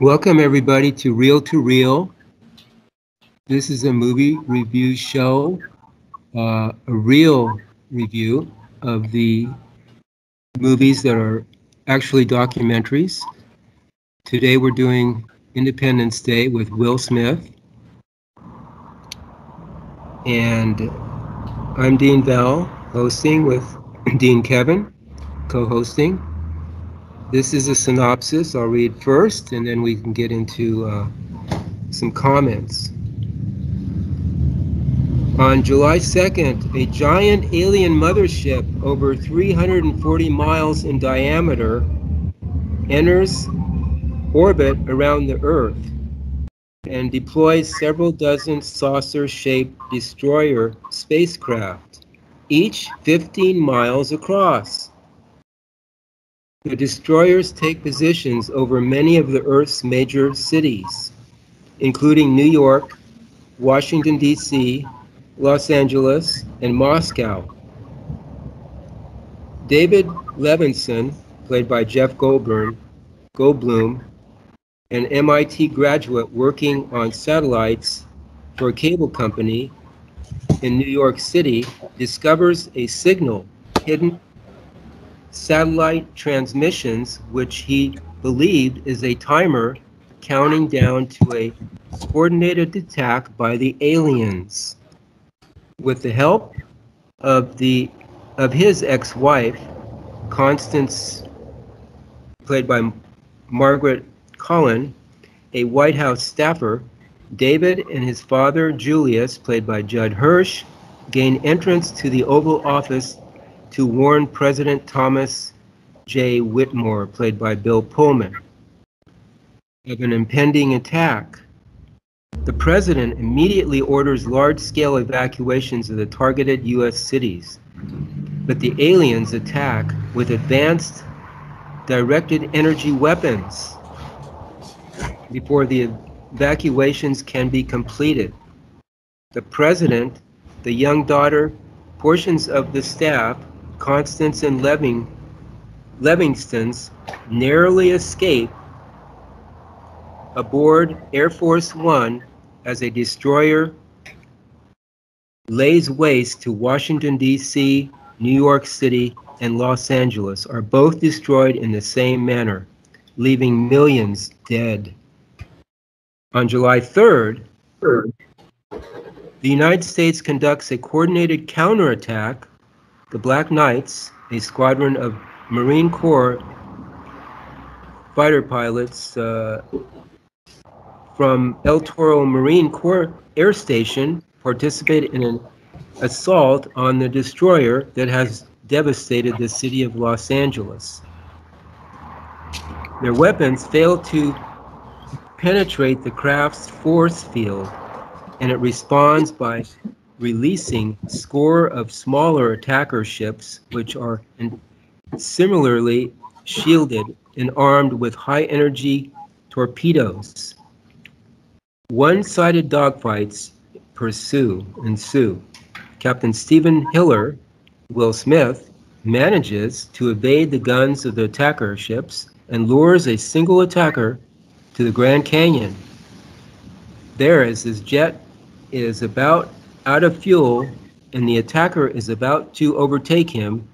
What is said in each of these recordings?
Welcome everybody to Reel. This is a movie review show, a real review of the movies that are actually documentaries. Today we're doing Independence Day with Will Smith. And I'm Dean Bell, hosting with Dean Kevin, co-hosting. This is a synopsis. I'll read first, and then we can get into some comments. On July 2nd, a giant alien mothership over 340 miles in diameter enters orbit around the Earth and deploys several dozen saucer-shaped destroyer spacecraft, each 15 miles across. The destroyers take positions over many of the Earth's major cities, including New York, Washington, D.C., Los Angeles, and Moscow. David Levinson, played by Jeff Goldblum, an MIT graduate working on satellites for a cable company in New York City, discovers a signal hidden satellite transmissions, which he believed is a timer counting down to a coordinated attack by the aliens. With the help of his ex-wife, Constance, played by Margaret Colin, a White House staffer, David and his father, Julius, played by Judd Hirsch, gain entrance to the Oval Office to warn President Thomas J. Whitmore, played by Bill Pullman, of an impending attack. The president immediately orders large-scale evacuations of the targeted U.S. cities, but the aliens attack with advanced directed energy weapons before the evacuations can be completed. The president, the young daughter, portions of the staff, Constance and Livingston's, narrowly escape aboard Air Force One as a destroyer lays waste to Washington, D.C., New York City, and Los Angeles are both destroyed in the same manner, leaving millions dead. On July 3rd, the United States conducts a coordinated counterattack. The Black Knights, a squadron of Marine Corps fighter pilots from El Toro Marine Corps Air Station, participate in an assault on the destroyer that has devastated the city of Los Angeles. Their weapons fail to penetrate the craft's force field, and it responds by releasing a score of smaller attacker ships, which are similarly shielded and armed with high-energy torpedoes. One-sided dogfights ensue. Captain Stephen Hiller, Will Smith, manages to evade the guns of the attacker ships and lures a single attacker to the Grand Canyon. There, as his jet is about out of fuel and the attacker is about to overtake him,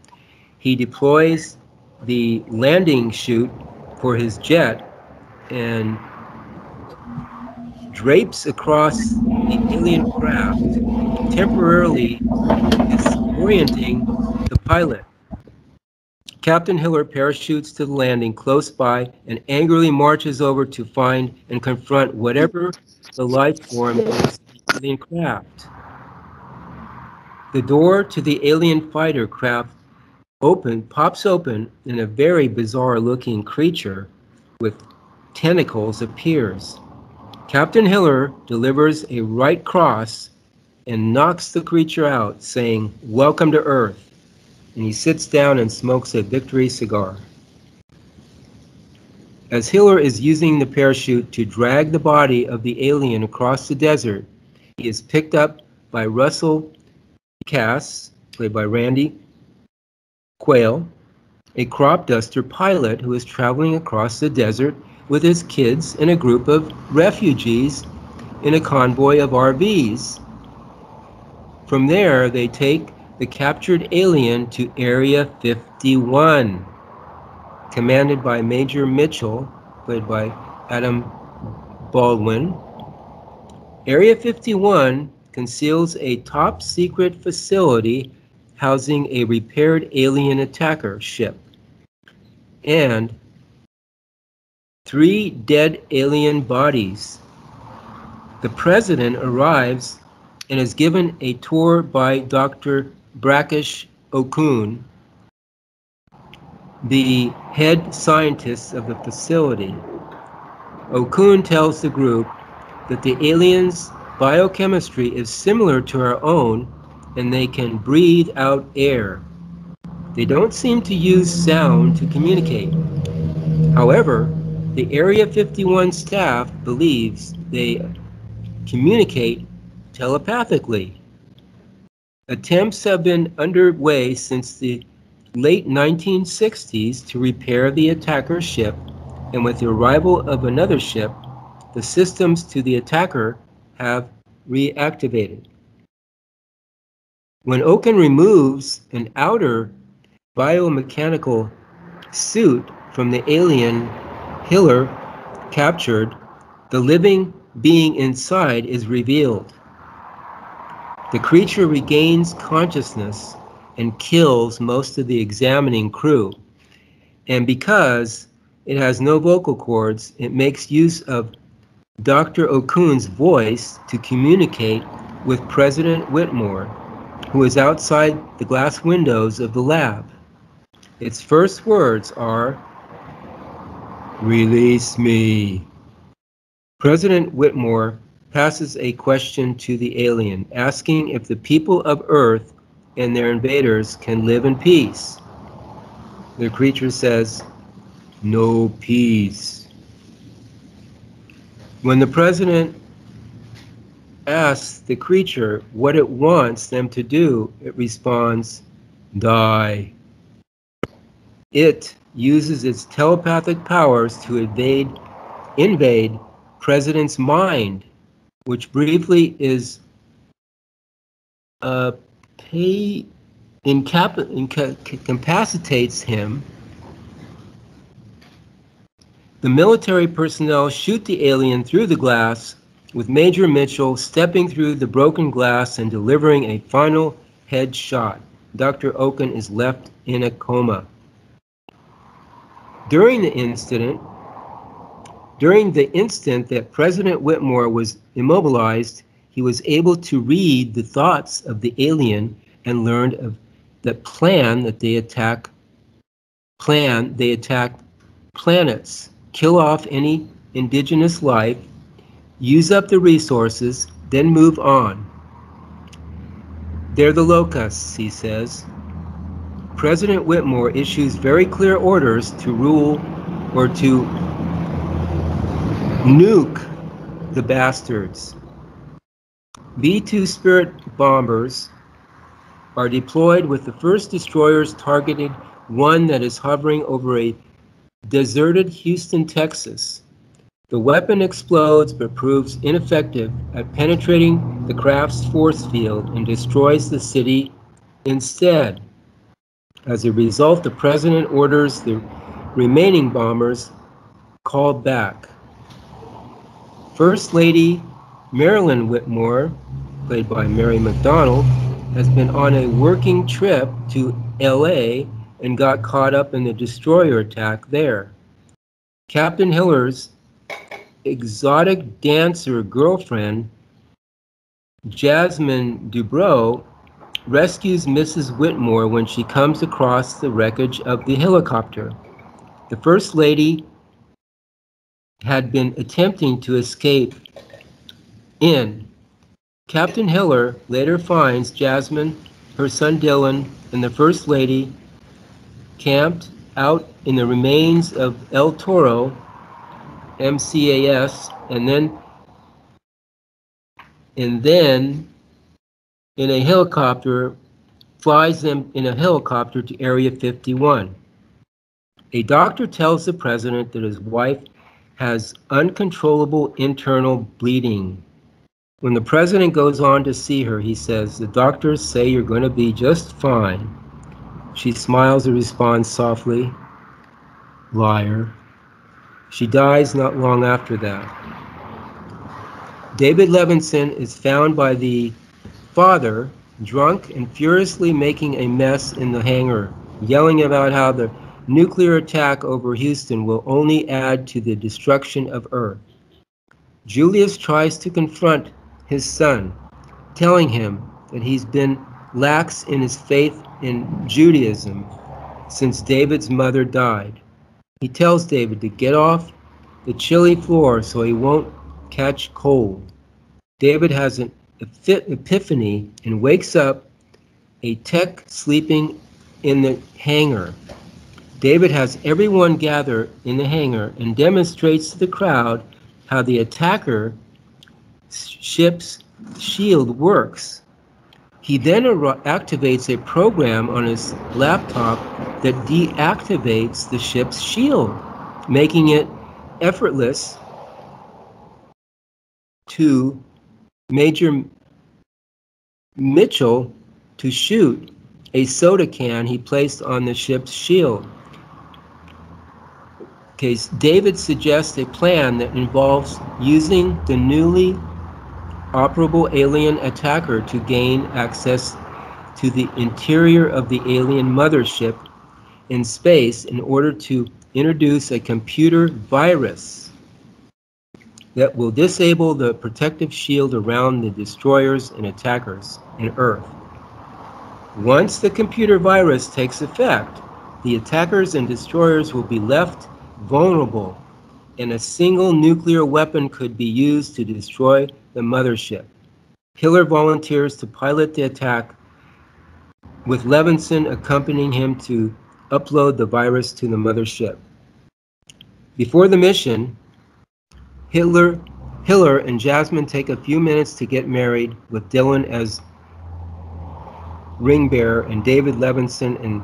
he deploys the landing chute for his jet and drapes across the alien craft, temporarily disorienting the pilot. Captain Hiller parachutes to the landing close by and angrily marches over to find and confront whatever the life form is in the alien craft. The door to the alien fighter craft pops open, and a very bizarre-looking creature with tentacles appears. Captain Hiller delivers a right cross and knocks the creature out, saying, "Welcome to Earth," and he sits down and smokes a victory cigar. As Hiller is using the parachute to drag the body of the alien across the desert, he is picked up by Russell Cass, played by Randy Quayle, a crop duster pilot who is traveling across the desert with his kids and a group of refugees in a convoy of RVs. From there, they take the captured alien to Area 51, commanded by Major Mitchell, played by Adam Baldwin. Area 51 conceals a top-secret facility housing a repaired alien attacker ship and 3 dead alien bodies. The president arrives and is given a tour by Dr. Brakish Okun, the head scientist of the facility. Okun tells the group that the aliens' biochemistry is similar to our own and they can breathe out air. They don't seem to use sound to communicate. However, the Area 51 staff believes they communicate telepathically. Attempts have been underway since the late 1960s to repair the attacker ship, and with the arrival of another ship, the systems to the attacker have reactivated. When Okun removes an outer biomechanical suit from the alien Hiller captured, the living being inside is revealed. The creature regains consciousness and kills most of the examining crew. And because it has no vocal cords, it makes use of Dr. Okun's voice to communicate with President Whitmore, who is outside the glass windows of the lab. Its first words are, "Release me." President Whitmore passes a question to the alien, asking if the people of Earth and their invaders can live in peace. The creature says, "No peace." When the president asks the creature what it wants them to do, it responds, "Die." It uses its telepathic powers to invade President's mind, which briefly is incapacitates him. The military personnel shoot the alien through the glass, with Major Mitchell stepping through the broken glass and delivering a final headshot. Dr. Okun is left in a coma. During the instant that President Whitmore was immobilized, he was able to read the thoughts of the alien and learned of the plan they attack planets, kill off any indigenous life, use up the resources, then move on. They're the locusts, he says. President Whitmore issues very clear orders to rule or to nuke the bastards. B-2 Spirit bombers are deployed with the first destroyers targeting one that is hovering over a deserted Houston, Texas. The weapon explodes but proves ineffective at penetrating the craft's force field and destroys the city instead. As a result, the president orders the remaining bombers called back. First Lady Marilyn Whitmore, played by Mary McDonnell, has been on a working trip to LA and got caught up in the destroyer attack there. Captain Hiller's exotic dancer girlfriend, Jasmine Dubrow, rescues Mrs. Whitmore when she comes across the wreckage of the helicopter. The First Lady had been attempting to escape in. Captain Hiller later finds Jasmine, her son Dylan, and the First Lady camped out in the remains of El Toro, MCAS, and then in a helicopter, flies them in a helicopter to Area 51. A doctor tells the president that his wife has uncontrollable internal bleeding. When the president goes on to see her, he says, "The doctors say you're going to be just fine." She smiles and responds softly, "Liar." She dies not long after that. David Levinson is found by the father, drunk and furiously making a mess in the hangar, yelling about how the nuclear attack over Houston will only add to the destruction of Earth. Julius tries to confront his son, telling him that he's been lax in his faith in Judaism since David's mother died. He tells David to get off the chilly floor so he won't catch cold. David has an epiphany and wakes up a tech sleeping in the hangar. David has everyone gather in the hangar and demonstrates to the crowd how the attacker ship's shield works. He then activates a program on his laptop that deactivates the ship's shield, making it effortless to Major Mitchell to shoot a soda can he placed on the ship's shield. Okay, David suggests a plan that involves using the newly operable alien attacker to gain access to the interior of the alien mothership in space in order to introduce a computer virus that will disable the protective shield around the destroyers and attackers in Earth. Once the computer virus takes effect, the attackers and destroyers will be left vulnerable, and a single nuclear weapon could be used to destroy the mothership. Hiller volunteers to pilot the attack, with Levinson accompanying him to upload the virus to the mothership. Before the mission, Hiller and Jasmine take a few minutes to get married, with Dylan as ring bearer and David Levinson and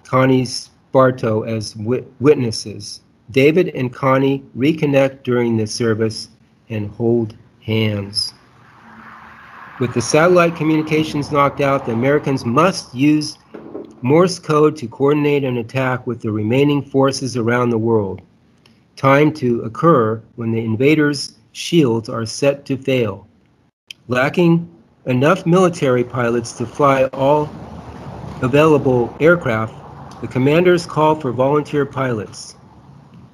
Connie Sparto as witnesses. David and Connie reconnect during the service and hold hands. With the satellite communications knocked out, the Americans must use Morse code to coordinate an attack with the remaining forces around the world. Time to occur when the invaders' shields are set to fail. Lacking enough military pilots to fly all available aircraft, the commanders call for volunteer pilots.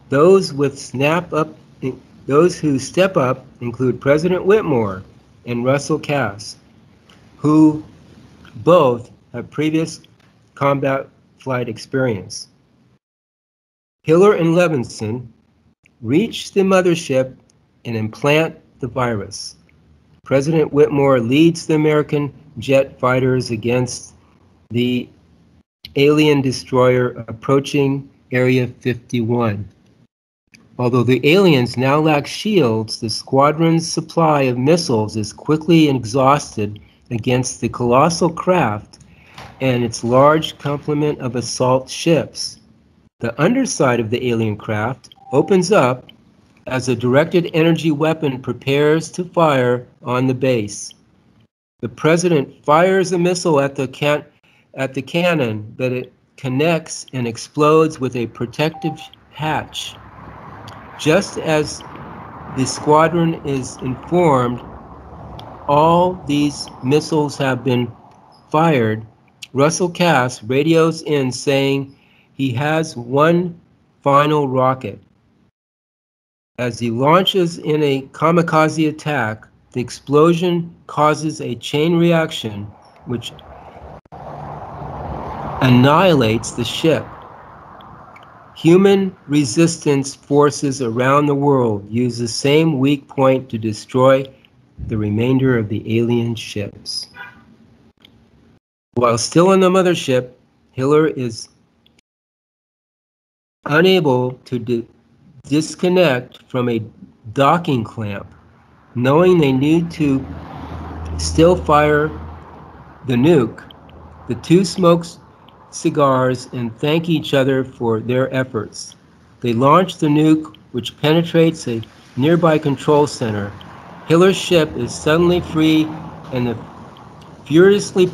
Those who step up include President Whitmore and Russell Cass, who both have previous combat flight experience. Hiller and Levinson reach the mothership and implant the virus. President Whitmore leads the American jet fighters against the alien destroyer approaching Area 51. Although the aliens now lack shields, the squadron's supply of missiles is quickly exhausted against the colossal craft and its large complement of assault ships. The underside of the alien craft opens up as a directed energy weapon prepares to fire on the base. The president fires a missile at the cannon, but it connects and explodes with a protective hatch. Just as the squadron is informed all these missiles have been fired, Russell Cass radios in saying he has one final rocket. As he launches in a kamikaze attack, the explosion causes a chain reaction which annihilates the ship. Human resistance forces around the world use the same weak point to destroy the remainder of the alien ships. While still on the mothership, Hiller is unable to disconnect from a docking clamp. Knowing they need to still fire the nuke, the two smoke cigars and thank each other for their efforts. They launch the nuke which penetrates a nearby control center. Hiller's ship is suddenly free, and the furiously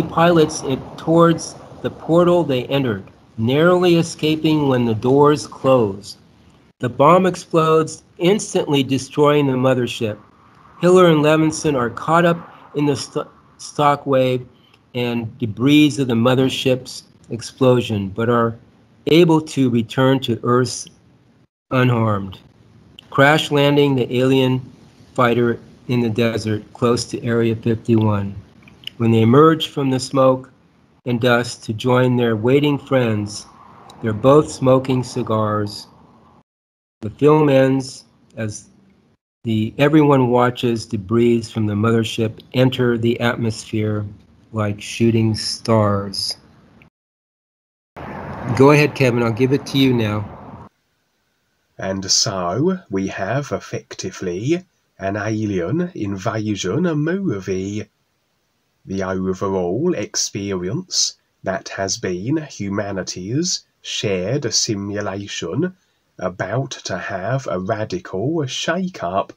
pilots it towards the portal they entered, narrowly escaping when the doors closed. The bomb explodes, instantly destroying the mothership. Hiller and Levinson are caught up in the shock wave and debris of the mothership's explosion, but are able to return to Earth unharmed. Crash landing the alien fighter in the desert close to Area 51. When they emerge from the smoke and dust to join their waiting friends, they're both smoking cigars. The film ends as everyone watches debris from the mothership enter the atmosphere like shooting stars. Go ahead, Kevin. I'll give it to you now. And so we have effectively an alien invasion movie. The overall experience that has been humanity's shared simulation about to have a radical shake-up.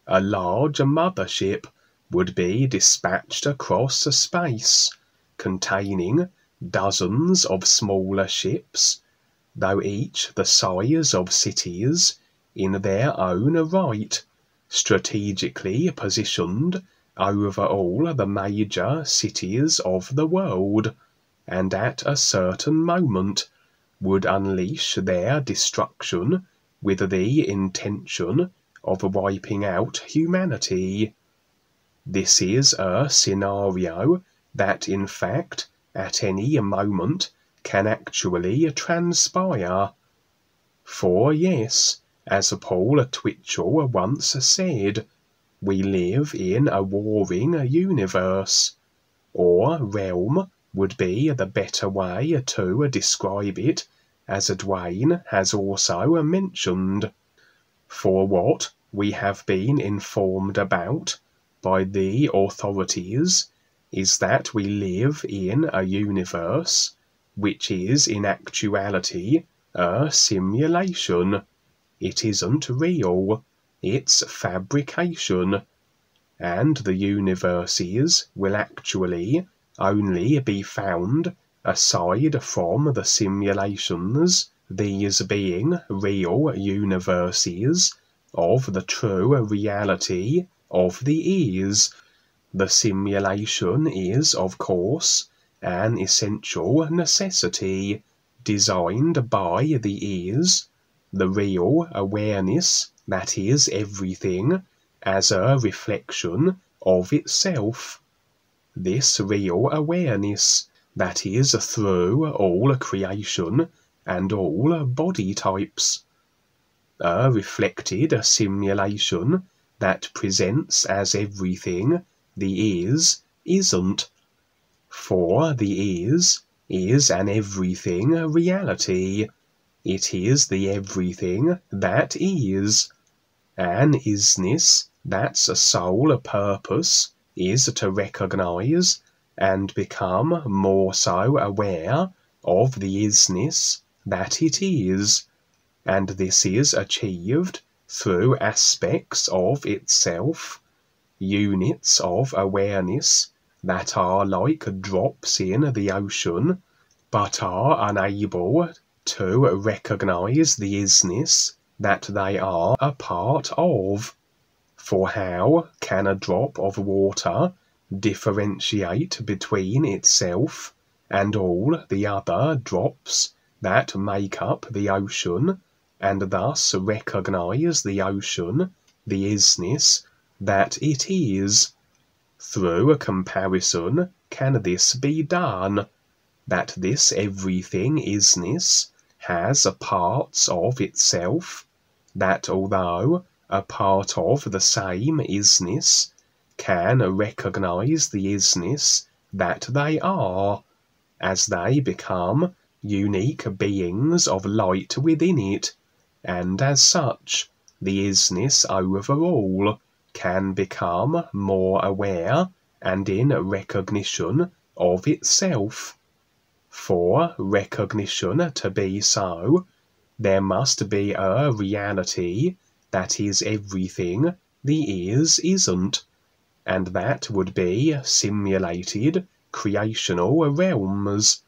A large mothership would be dispatched across space, containing dozens of smaller ships, though each the size of cities in their own right, strategically positioned over all the major cities of the world, and at a certain moment would unleash their destruction with the intention of wiping out humanity. This is a scenario that in fact at any moment can actually transpire. For yes, as Paul Twitchell once said, we live in a warring universe, or realm would be the better way to describe it, as Dwayne has also mentioned. For what we have been informed about by the authorities is that we live in a universe which is in actuality a simulation. It isn't real, it's fabrication, and the universes will actually only be found aside from the simulations, these being real universes of the true reality of the ears. The simulation is, of course, an essential necessity designed by the ears, the real awareness that is everything as a reflection of itself. This real awareness that is through all creation and all body types. A reflected simulation that presents as everything the is isn't. For the is an everything reality. It is the everything that is. An isness that's a sole purpose is to recognize and become more so aware of the isness that it is, and this is achieved through aspects of itself, units of awareness that are like drops in the ocean, but are unable to recognize the isness that they are a part of. For how can a drop of water differentiate between itself and all the other drops that make up the ocean, and thus recognize the ocean, the isness that it is? Through a comparison can this be done, that this everything isness has parts of itself, that although a part of the same isness, can recognize the isness that they are, as they become unique beings of light within it, and as such, the isness overall can become more aware and in recognition of itself. For recognition to be so, there must be a reality that is everything the is isn't, and that would be simulated creational realms,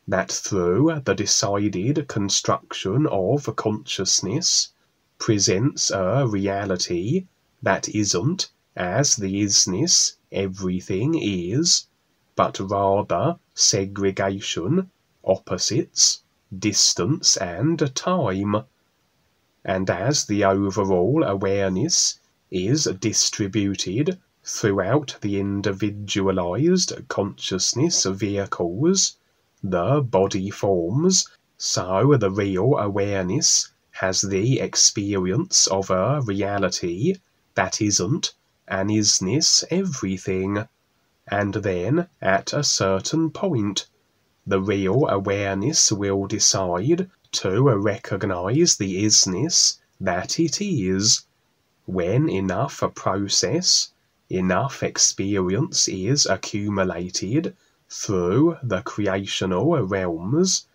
that through the decided construction of consciousness presents a reality that isn't as the isness everything is, but rather segregation, opposites, distance and time. And as the overall awareness is distributed throughout the individualized consciousness vehicles, the body forms, so the real awareness has the experience of a reality that isn't an isness everything. And then, at a certain point, the real awareness will decide to recognize the isness that it is. When enough process, enough experience is accumulated through the creational realms,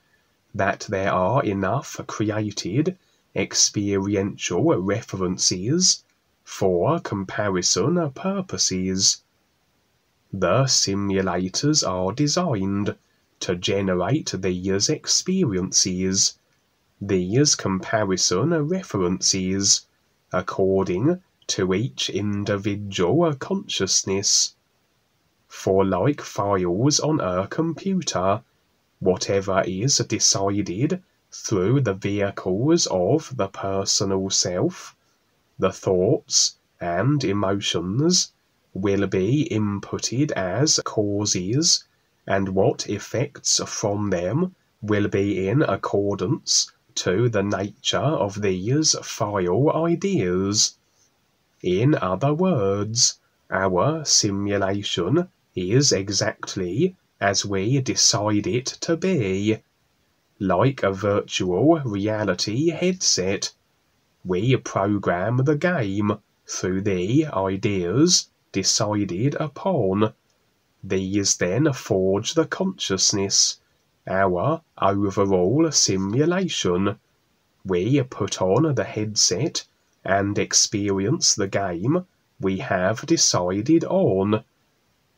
that there are enough created experiential references for comparison purposes. The simulators are designed to generate these experiences, these comparison references, according to each individual consciousness. For like files on a computer, whatever is decided through the vehicles of the personal self, the thoughts and emotions, will be inputted as causes, and what effects from them will be in accordance to the nature of these file ideas. In other words, our simulation is exactly as we decide it to be. Like a virtual reality headset, we program the game through the ideas decided upon. These then forge the consciousness, our overall simulation. We put on the headset and experience the game we have decided on.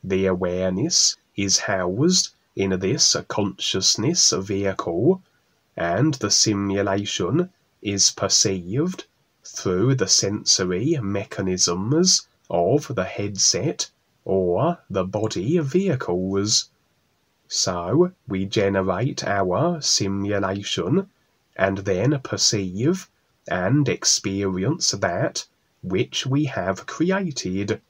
The awareness is housed in this consciousness vehicle, and the simulation is perceived through the sensory mechanisms of the headset or the body vehicles. So we generate our simulation and then perceive and experience that which we have created.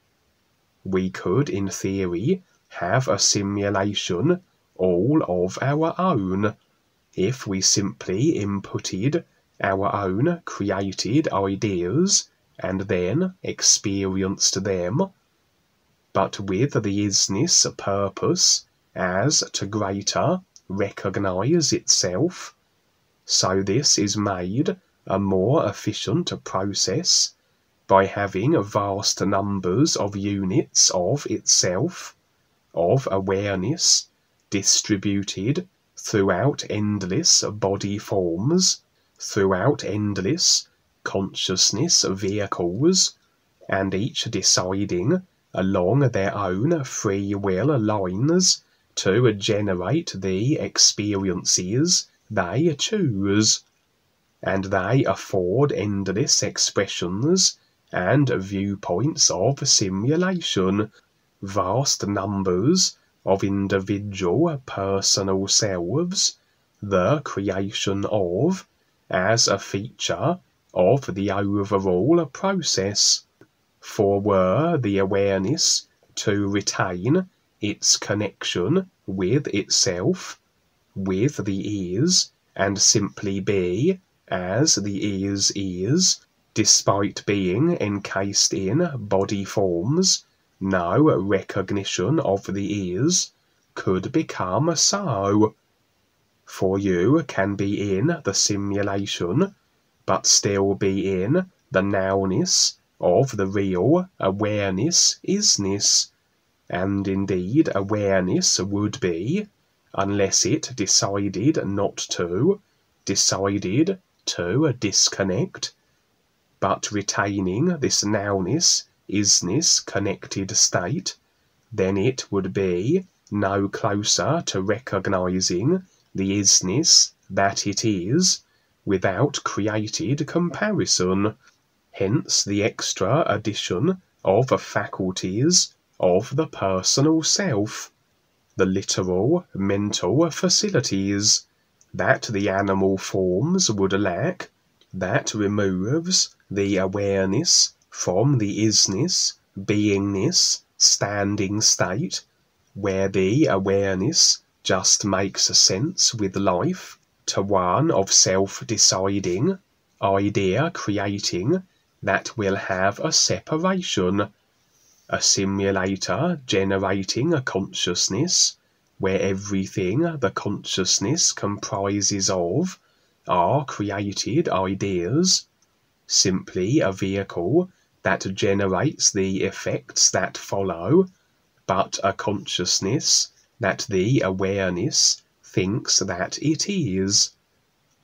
We could, in theory, have a simulation all of our own, if we simply inputted our own created ideas and then experienced them, but with the isness purpose as to greater recognize itself. So this is made a more efficient process by having vast numbers of units of itself, of awareness, distributed throughout endless body forms, throughout endless consciousness vehicles, and each deciding along their own free will lines to generate the experiences they choose. And they afford endless expressions and viewpoints of simulation, vast numbers of individual personal selves, the creation of, as a feature of the overall process. For were the awareness to retain its connection with itself, with the is, and simply be as the is, despite being encased in body forms, no recognition of the is could become so. For you can be in the simulation, but still be in the nowness of the real awareness isness, and indeed awareness would be unless it decided not to, decided to disconnect, but retaining this nowness, isness connected state, then it would be no closer to recognizing the isness that it is without created comparison. Hence the extra addition of faculties of the personal self, the literal mental facilities, that the animal forms would lack, that removes the awareness from the isness, beingness, standing state, where the awareness just makes sense with life, to one of self-deciding, idea creating, that will have a separation, a simulator generating a consciousness, where everything the consciousness comprises of are created ideas, simply a vehicle that generates the effects that follow, but a consciousness that the awareness thinks that it is.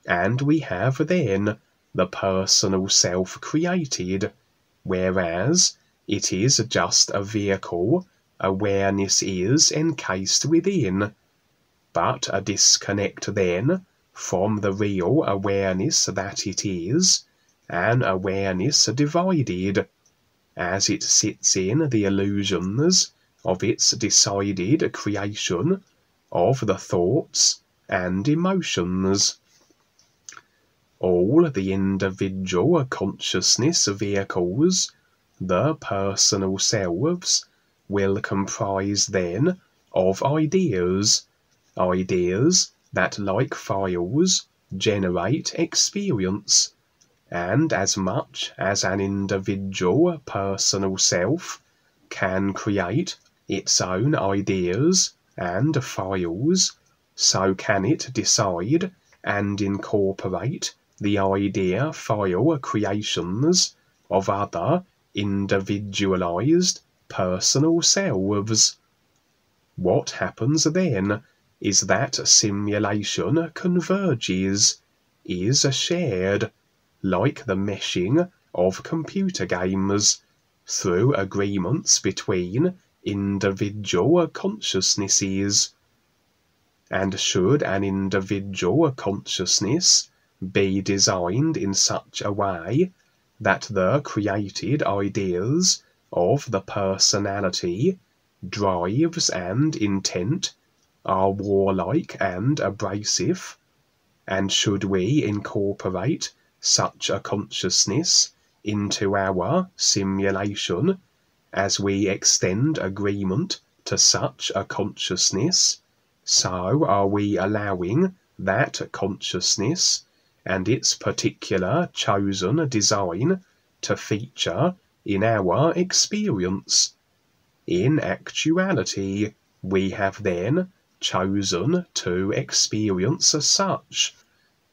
And we have then the personal self created, whereas it is just a vehicle awareness is encased within, but a disconnect then from the real awareness that it is, an awareness divided, as it sits in the illusions of its decided creation of the thoughts and emotions. All the individual consciousness vehicles, the personal selves, will comprise then of ideas, ideas that, like files, generate experience, and as much as an individual personal self can create its own ideas and files, so can it decide and incorporate the idea file creations of other individualized personal selves. What happens then is that simulation converges, is shared, like the meshing of computer games, through agreements between individual consciousnesses. And should an individual consciousness be designed in such a way that the created ideas of the personality, drives and intent are warlike and abrasive, and should we incorporate such a consciousness into our simulation, as we extend agreement to such a consciousness, so are we allowing that consciousness and its particular chosen design to feature in our experience. In actuality, we have then chosen to experience as such.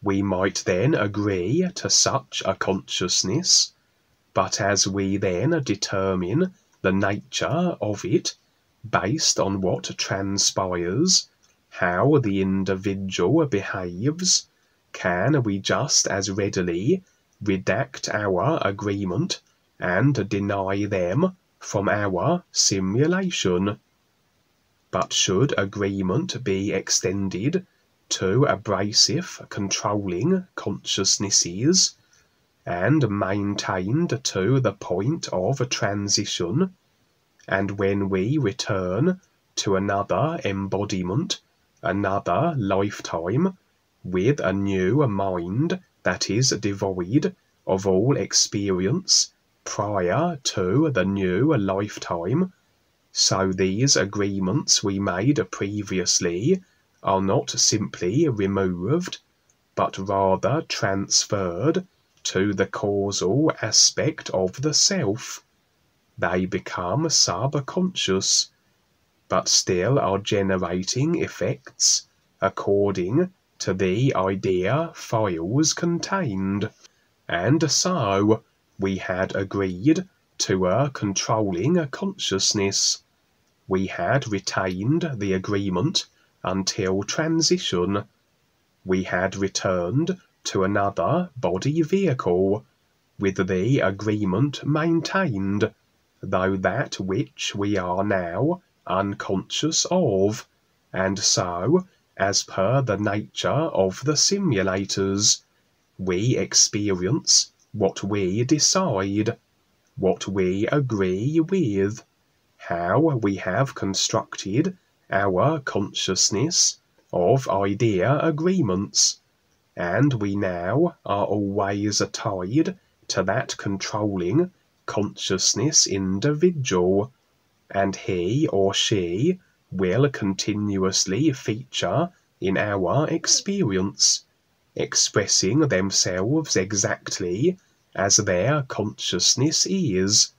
We might then agree to such a consciousness, but as we then determine the nature of it based on what transpires, how the individual behaves, can we just as readily redact our agreement and deny them from our simulation. But should agreement be extended to abrasive controlling consciousnesses, and maintained to the point of transition, and when we return to another embodiment, another lifetime, with a new mind that is devoid of all experience prior to the new lifetime, so these agreements we made previously are not simply removed, but rather transferred to the causal aspect of the self. They become subconscious, but still are generating effects according to the idea files contained. And so we had agreed to a controlling consciousness. We had retained the agreement until transition. We had returned to another body vehicle, with the agreement maintained, though that which we are now unconscious of, and so, as per the nature of the simulators, we experience what we decide, what we agree with, how we have constructed our consciousness of idea agreements, and we now are always tied to that controlling consciousness individual, and he or she will continuously feature in our experience, expressing themselves exactly as their consciousness is,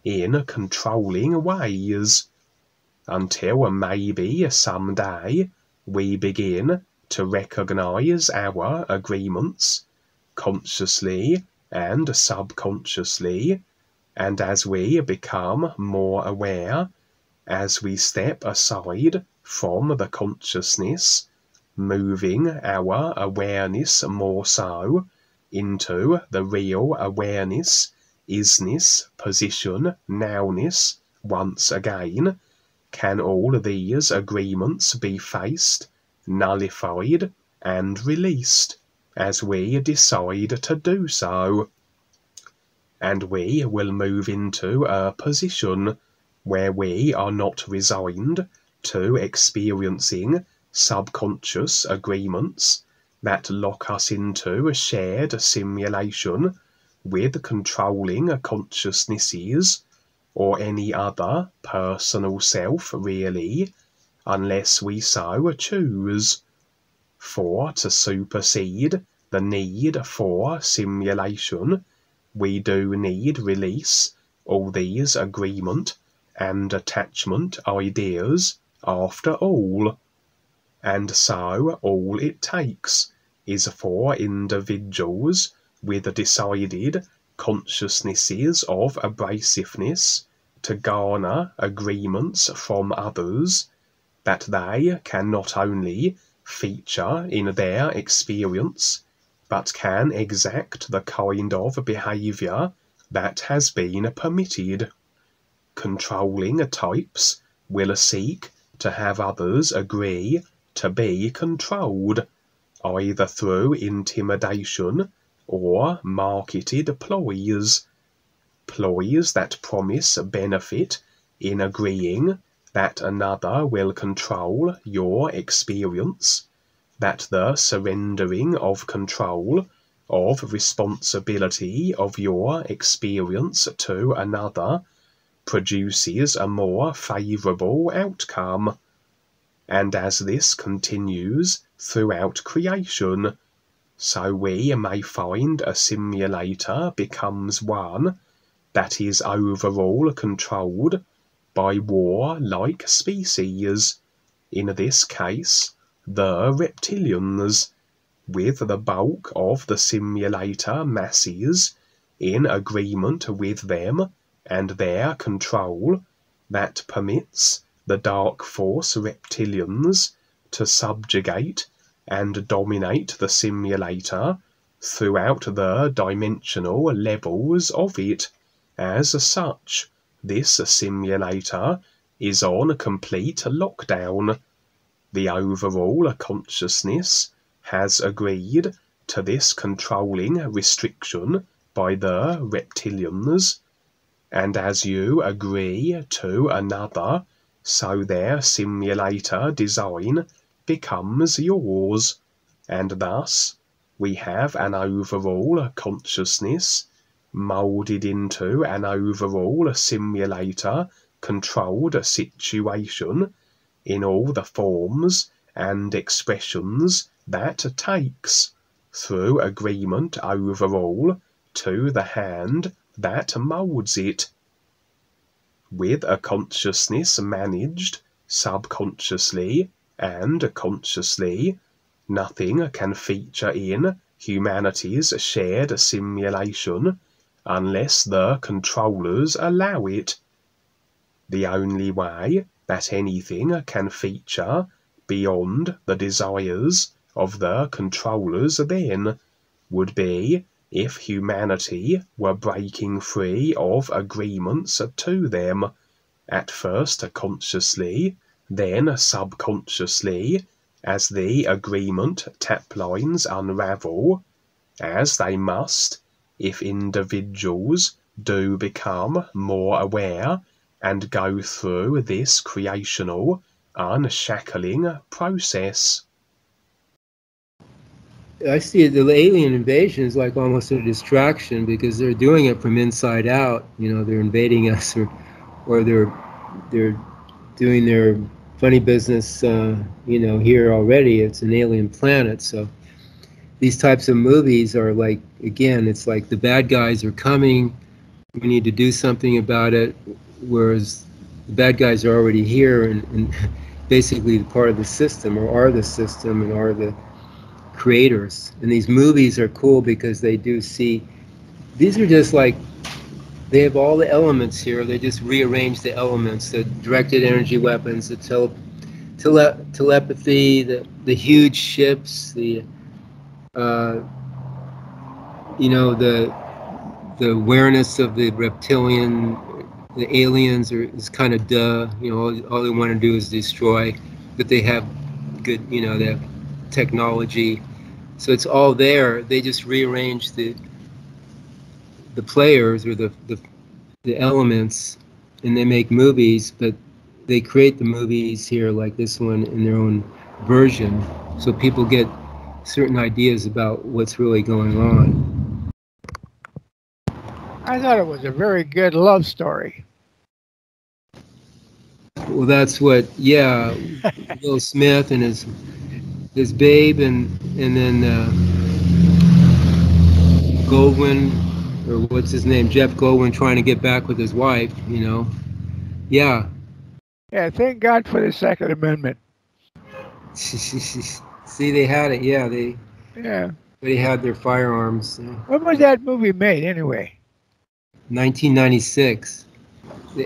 in controlling ways, until maybe some day we begin to recognize our agreements, consciously and subconsciously, and as we become more aware, as we step aside from the consciousness, moving our awareness more so into the real awareness, isness, position, nowness once again, can all these agreements be faced, nullified, and released, as we decide to do so. And we will move into a position where we are not resigned to experiencing subconscious agreements that lock us into a shared simulation with controlling consciousnesses, or any other personal self really, unless we so choose. For to supersede the need for simulation, we do need release all these agreement and attachment ideas after all. And so all it takes is for individuals with decided consciousnesses of abrasiveness to garner agreements from others that they can not only feature in their experience, but can exact the kind of behaviour that has been permitted. Controlling types will seek to have others agree to be controlled, either through intimidation or marketed ploys that promise benefit in agreeing that another will control your experience, that the surrendering of control of responsibility of your experience to another produces a more favourable outcome. And as this continues throughout creation, so we may find a simulator becomes one that is overall controlled by war-like species, in this case the reptilians, with the bulk of the simulator masses in agreement with them and their control, that permits the dark force reptilians to subjugate and dominate the simulator throughout the dimensional levels of it. As such, this simulator is on complete lockdown. The overall consciousness has agreed to this controlling restriction by the reptilians, and as you agree to another, so their simulator design becomes yours, and thus we have an overall consciousness moulded into an overall simulator controlled situation in all the forms and expressions that takes, through agreement overall, to the hand that moulds it. With a consciousness managed subconsciously and consciously, nothing can feature in humanity's shared simulation unless the controllers allow it. The only way that anything can feature beyond the desires of the controllers then would be if humanity were breaking free of agreements to them, at first consciously, then subconsciously, as the agreement tap lines unravel, as they must if individuals do become more aware and go through this creational unshackling process. I see the alien invasion is like almost a distraction because they're doing it from inside out. You know, they're invading us, or they're doing their funny business. You know, here already it's an alien planet. So these types of movies are like, again, it's like the bad guys are coming. We need to do something about it, whereas the bad guys are already here and basically part of the system, or are the system, and are the creators. And these movies are cool because they do see, these are just like, they have all the elements here. They just rearrange the elements, the directed energy weapons, the telepathy, the huge ships, the you know, the awareness of the reptilian, the aliens is kind of duh. You know, all they want to do is destroy, but they have good, you know, they have technology. So it's all there. They just rearrange the players, or the elements, and they make movies, but they create the movies here like this one in their own version, so people get certain ideas about what's really going on. I thought it was a very good love story. Well, that's what, yeah, Will Smith and his babe, and then Goldwyn, or what's his name, Jeff Goldwyn, trying to get back with his wife, you know. Yeah. Yeah, thank God for the Second Amendment. See, they had it, yeah. They had their firearms. When was that movie made, anyway? 1996.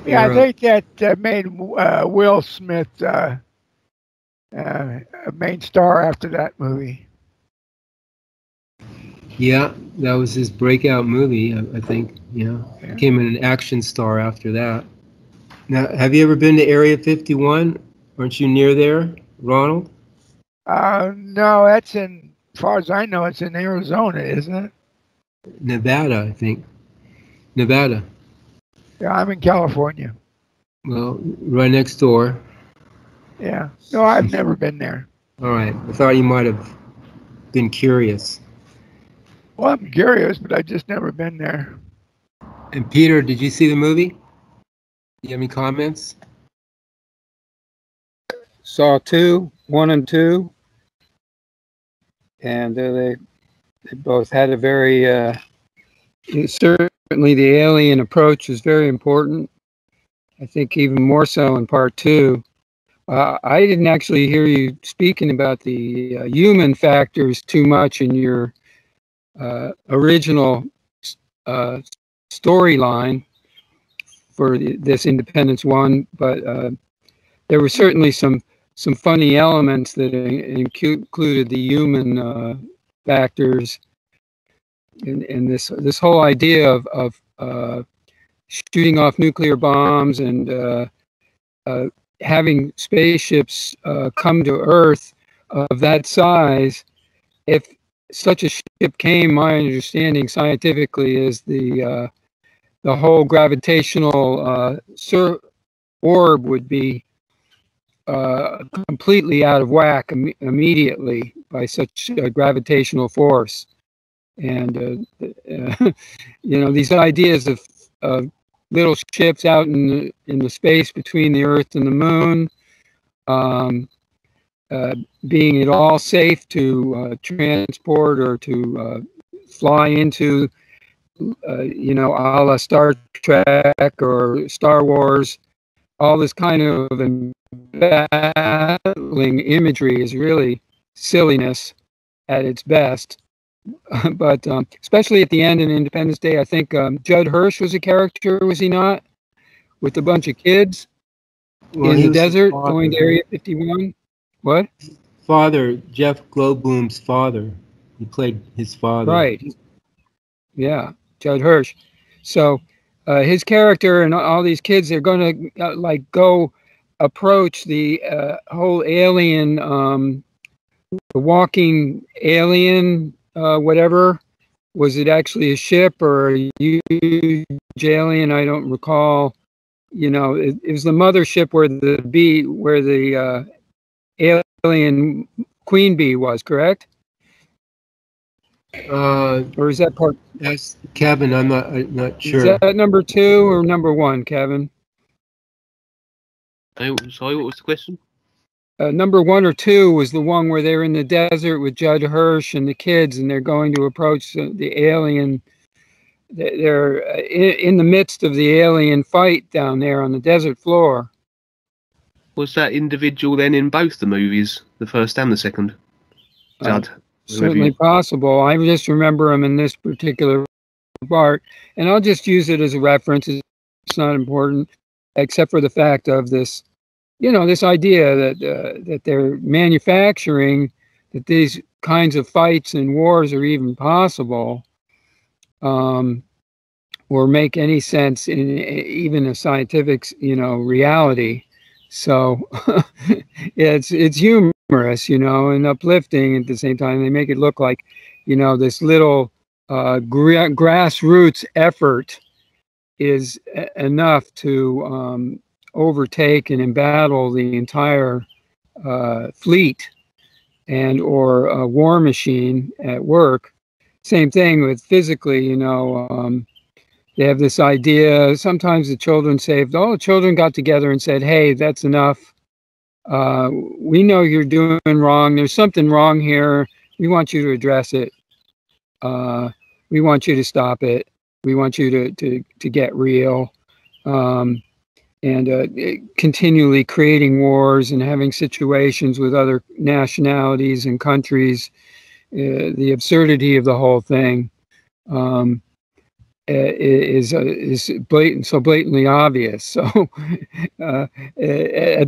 Yeah, I think that made Will Smith a main star after that movie. Yeah, that was his breakout movie, I think. Yeah, became an action star after that. Now, have you ever been to Area 51? Aren't you near there, Ronald? No, that's as far as I know, it's in Arizona, isn't it? Nevada, I think. Nevada. Yeah, I'm in California. Well, right next door. Yeah. No, I've never been there. All right. I thought you might have been curious. Well, I'm curious, but I've just never been there. And Peter, did you see the movie? Do you have any comments? Saw 1 and 2, and they both had a very certainly the alien approach was very important. I think even more so in part 2. I didn't actually hear you speaking about the human factors too much in your original storyline for this Independence one, but there were certainly some funny elements that included the human factors, and this whole idea of shooting off nuclear bombs and having spaceships come to Earth of that size. If such a ship came, my understanding scientifically is the whole gravitational orb would be completely out of whack immediately by such a gravitational force. And you know, these ideas of little ships out in the space between the Earth and the Moon, being at all safe to transport or to fly into, you know, a la Star Trek or Star Wars. All this kind of battling imagery is really silliness at its best. But especially at the end in Independence Day, I think Judd Hirsch was a character, was he not? With a bunch of kids in the desert going to Area 51. What? Father, Jeff Goldblum's father. He played his father. Right. Yeah, Judd Hirsch. So his character and all these kids, they're going to like go approach the whole alien, the walking alien, whatever. Was it actually a ship or a huge alien? I don't recall. You know, it was the mothership where the alien queen bee was, correct? Or is that part? That's Kevin. I'm not sure. Is that number 2 or number 1, Kevin? Sorry, what was the question? Number 1 or 2 was the one where they're in the desert with Judd Hirsch and the kids, and they're going to approach the alien. They're in the midst of the alien fight down there on the desert floor. Was that individual then in both the movies, the first and the second? Judd? Certainly possible. I just remember him in this particular part, and I'll just use it as a reference. It's not important, except for the fact of this, you know, this idea that they're manufacturing that these kinds of fights and wars are even possible, or make any sense in even a scientific, you know, reality. So it's humorous, you know, and uplifting at the same time. They make it look like, you know, this little grassroots effort is enough to overtake and embattle the entire fleet and or a war machine at work. Same thing with physically, you know, they have this idea. Sometimes the children say, if all the children got together and said, hey, that's enough. We know you're doing wrong. There's something wrong here. We want you to address it. We want you to stop it. We want you to get real. And continually creating wars and having situations with other nationalities and countries. The absurdity of the whole thing. Is so blatantly obvious. So at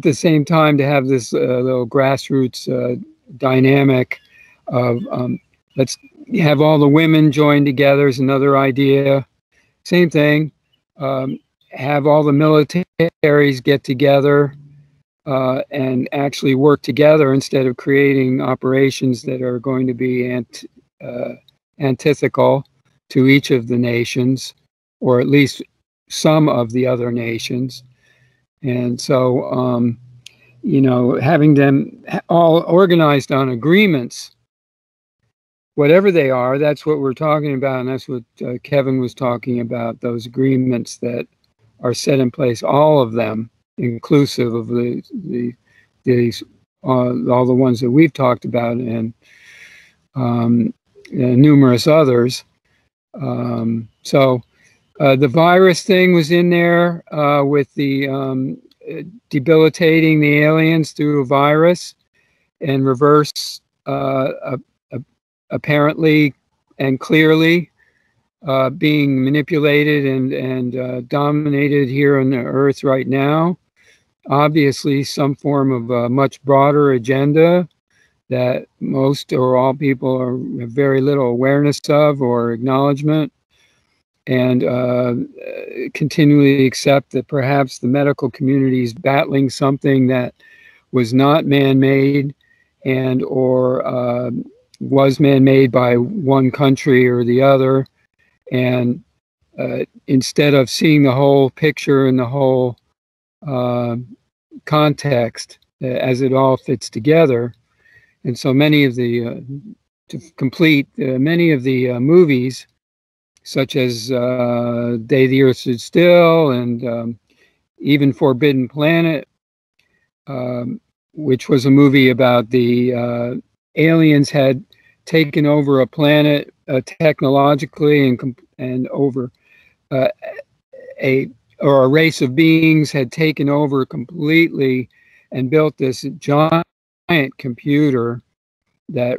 the same time, to have this little grassroots dynamic of let's have all the women join together is another idea. Same thing. Have all the militaries get together and actually work together instead of creating operations that are going to be antithetical to each of the nations, or at least some of the other nations. And so, you know, having them all organized on agreements, whatever they are, that's what we're talking about. And that's what Kevin was talking about, those agreements that are set in place, all of them, inclusive of these all the ones that we've talked about and numerous others. So the virus thing was in there with the debilitating the aliens through a virus and reverse apparently and clearly being manipulated and dominated here on the earth right now. Obviously some form of a much broader agenda that most or all people have very little awareness of or acknowledgement, and continually accept that perhaps the medical community is battling something that was not man-made and or was man-made by one country or the other. And instead of seeing the whole picture and the whole context as it all fits together. And so many of the, to complete many of the movies, such as Day the Earth Stood Still and even Forbidden Planet, which was a movie about the aliens had taken over a planet technologically and over a race of beings had taken over completely and built this giant computer that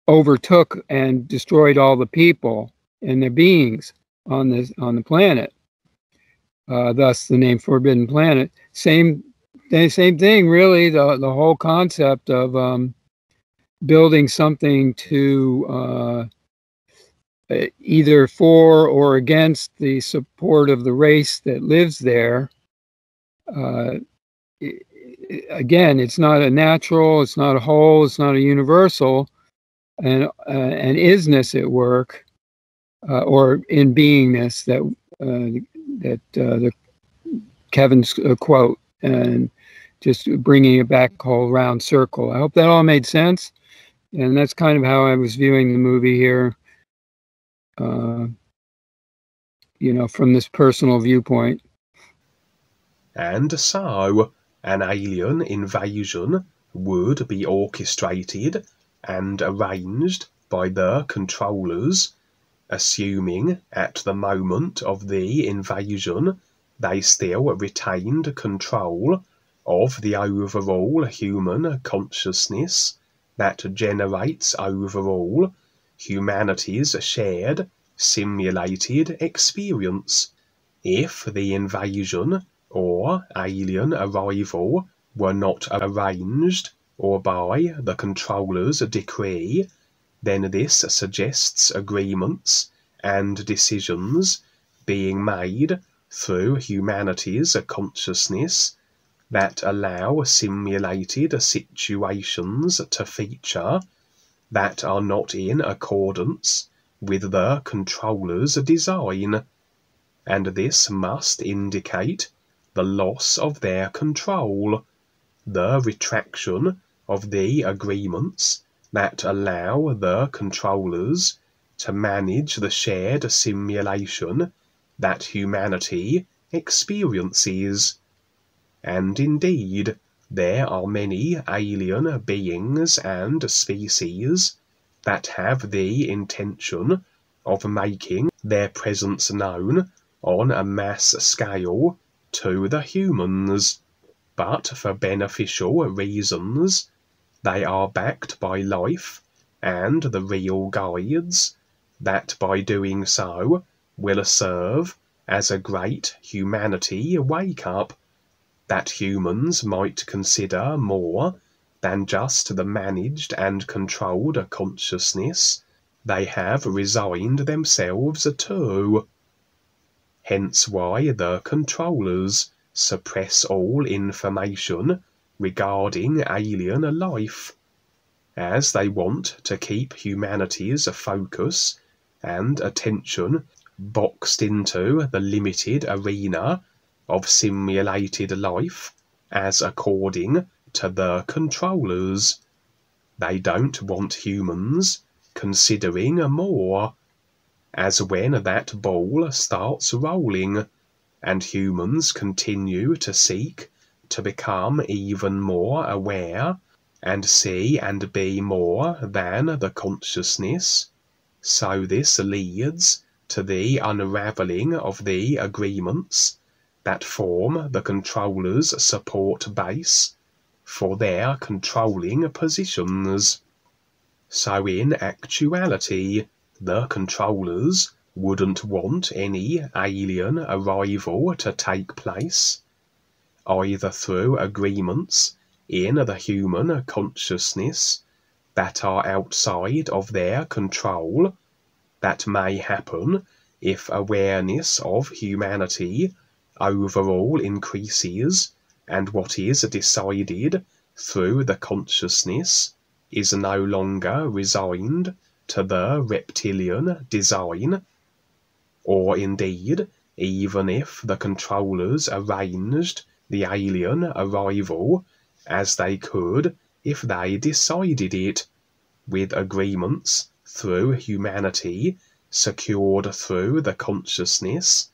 overtook and destroyed all the people and the beings on the planet. Thus the name Forbidden Planet. Same same thing, really. The whole concept of building something to either for or against the support of the race that lives there. Again, it's not a natural, it's not a whole, it's not a universal, and isness at work, or in beingness, that the Kevin's quote, and just bringing it back whole round circle. I hope that all made sense, and that's kind of how I was viewing the movie here. You know, from this personal viewpoint. And so, an alien invasion would be orchestrated and arranged by the controllers, assuming at the moment of the invasion they still retained control of the overall human consciousness that generates overall humanity's shared simulated experience. If the invasion or alien arrival were not arranged or by the controller's decree, then this suggests agreements and decisions being made through humanity's consciousness that allow simulated situations to feature that are not in accordance with the controller's design, and this must indicate the loss of their control, the retraction of the agreements that allow the controllers to manage the shared simulation that humanity experiences. And indeed, there are many alien beings and species that have the intention of making their presence known on a mass scale to the humans, but for beneficial reasons. They are backed by life and the real guides that by doing so will serve as a great humanity wake-up that humans might consider more than just the managed and controlled consciousness they have resigned themselves to. Hence why the controllers suppress all information regarding alien life, as they want to keep humanity's focus and attention boxed into the limited arena of simulated life as according to the controllers. They don't want humans considering more, as when that ball starts rolling and humans continue to seek to become even more aware and see and be more than the consciousness, so this leads to the unravelling of the agreements that form the controllers' support base for their controlling positions. So in actuality, the controllers wouldn't want any alien arrival to take place, either through agreements in the human consciousness that are outside of their control, that may happen if awareness of humanity overall increases and what is decided through the consciousness is no longer resigned to the reptilian design, or indeed even if the controllers arranged the alien arrival as they could if they decided it, with agreements through humanity secured through the consciousness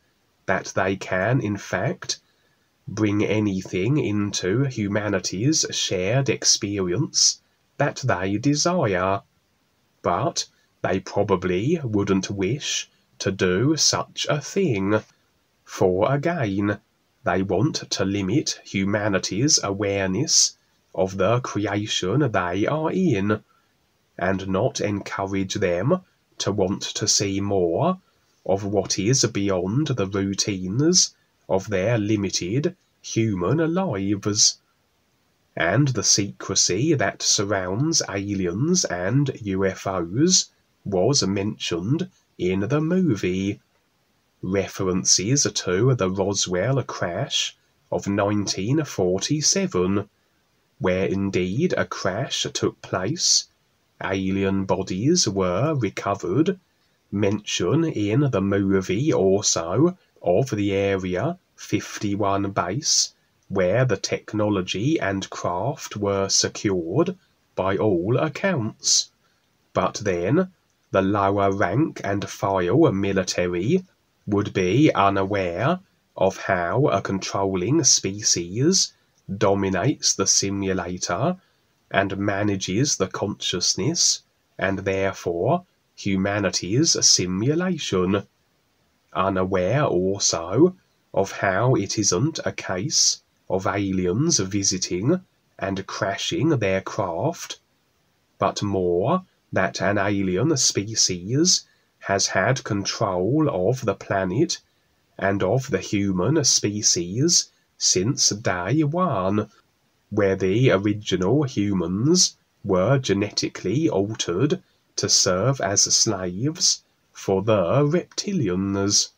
that they can in fact bring anything into humanity's shared experience that they desire, but they probably wouldn't wish to do such a thing, for again, they want to limit humanity's awareness of the creation they are in, and not encourage them to want to see more of what is beyond the routines of their limited human lives. and the secrecy that surrounds aliens and UFOs was mentioned in the movie. References to the Roswell crash of 1947, where indeed a crash took place, alien bodies were recovered, mention in the movie also of the Area 51 base, where the technology and craft were secured by all accounts. But then, the lower rank and file military would be unaware of how a controlling species dominates the simulator and manages the consciousness and therefore humanity's simulation. Unaware also of how it isn't a case of aliens visiting and crashing their craft, but more that an alien species has had control of the planet and of the human species since day one, where the original humans were genetically altered to serve as slaves for the reptilians.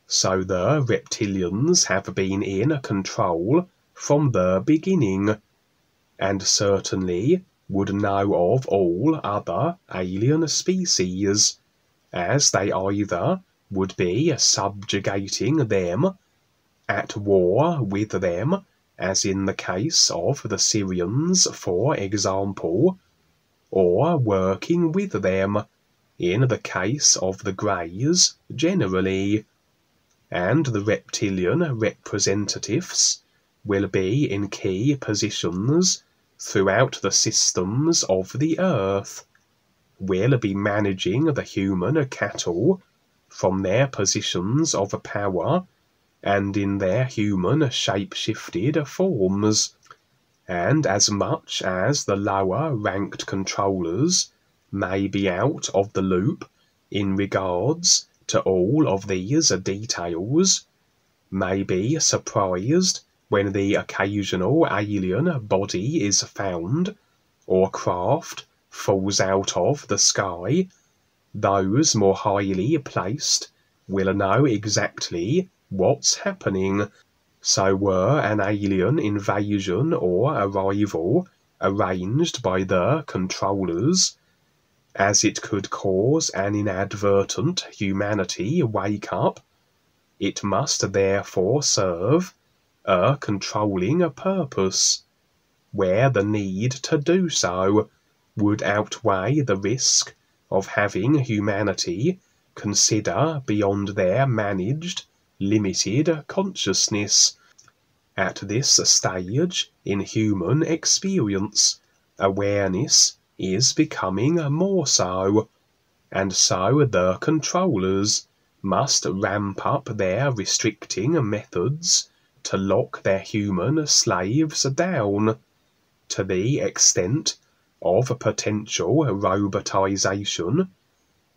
So the reptilians have been in control from the beginning, and certainly would know of all other alien species, as they either would be subjugating them, at war with them, as in the case of the Syrians, for example, or working with them, in the case of the Greys generally. And the reptilian representatives will be in key positions throughout the systems of the earth, will be managing the human cattle from their positions of power and in their human shape-shifted forms, and as much as the lower ranked controllers may be out of the loop in regards to all of these details, may be surprised when the occasional alien body is found or craft falls out of the sky, those more highly placed will know exactly what's happening. So were an alien invasion or arrival arranged by the controllers, as it could cause an inadvertent humanity wake-up, it must therefore serve a controlling purpose, where the need to do so would outweigh the risk of having humanity consider beyond their managed, limited consciousness. At this stage in human experience, awareness is becoming more so, and so the controllers must ramp up their restricting methods to lock their human slaves down, to the extent of potential robotization,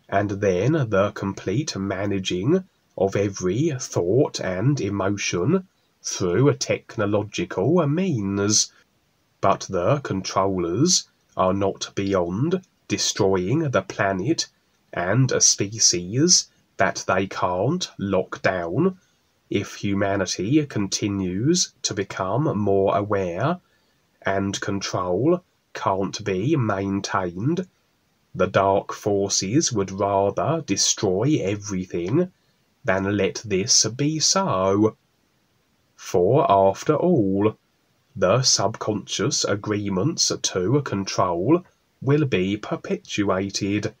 and then the complete managing of every thought and emotion through technological means. But the controllers are not beyond destroying the planet and a species that they can't lock down if humanity continues to become more aware and control can't be maintained. The dark forces would rather destroy everything than let this be so. For after all, the subconscious agreements to control will be perpetuated,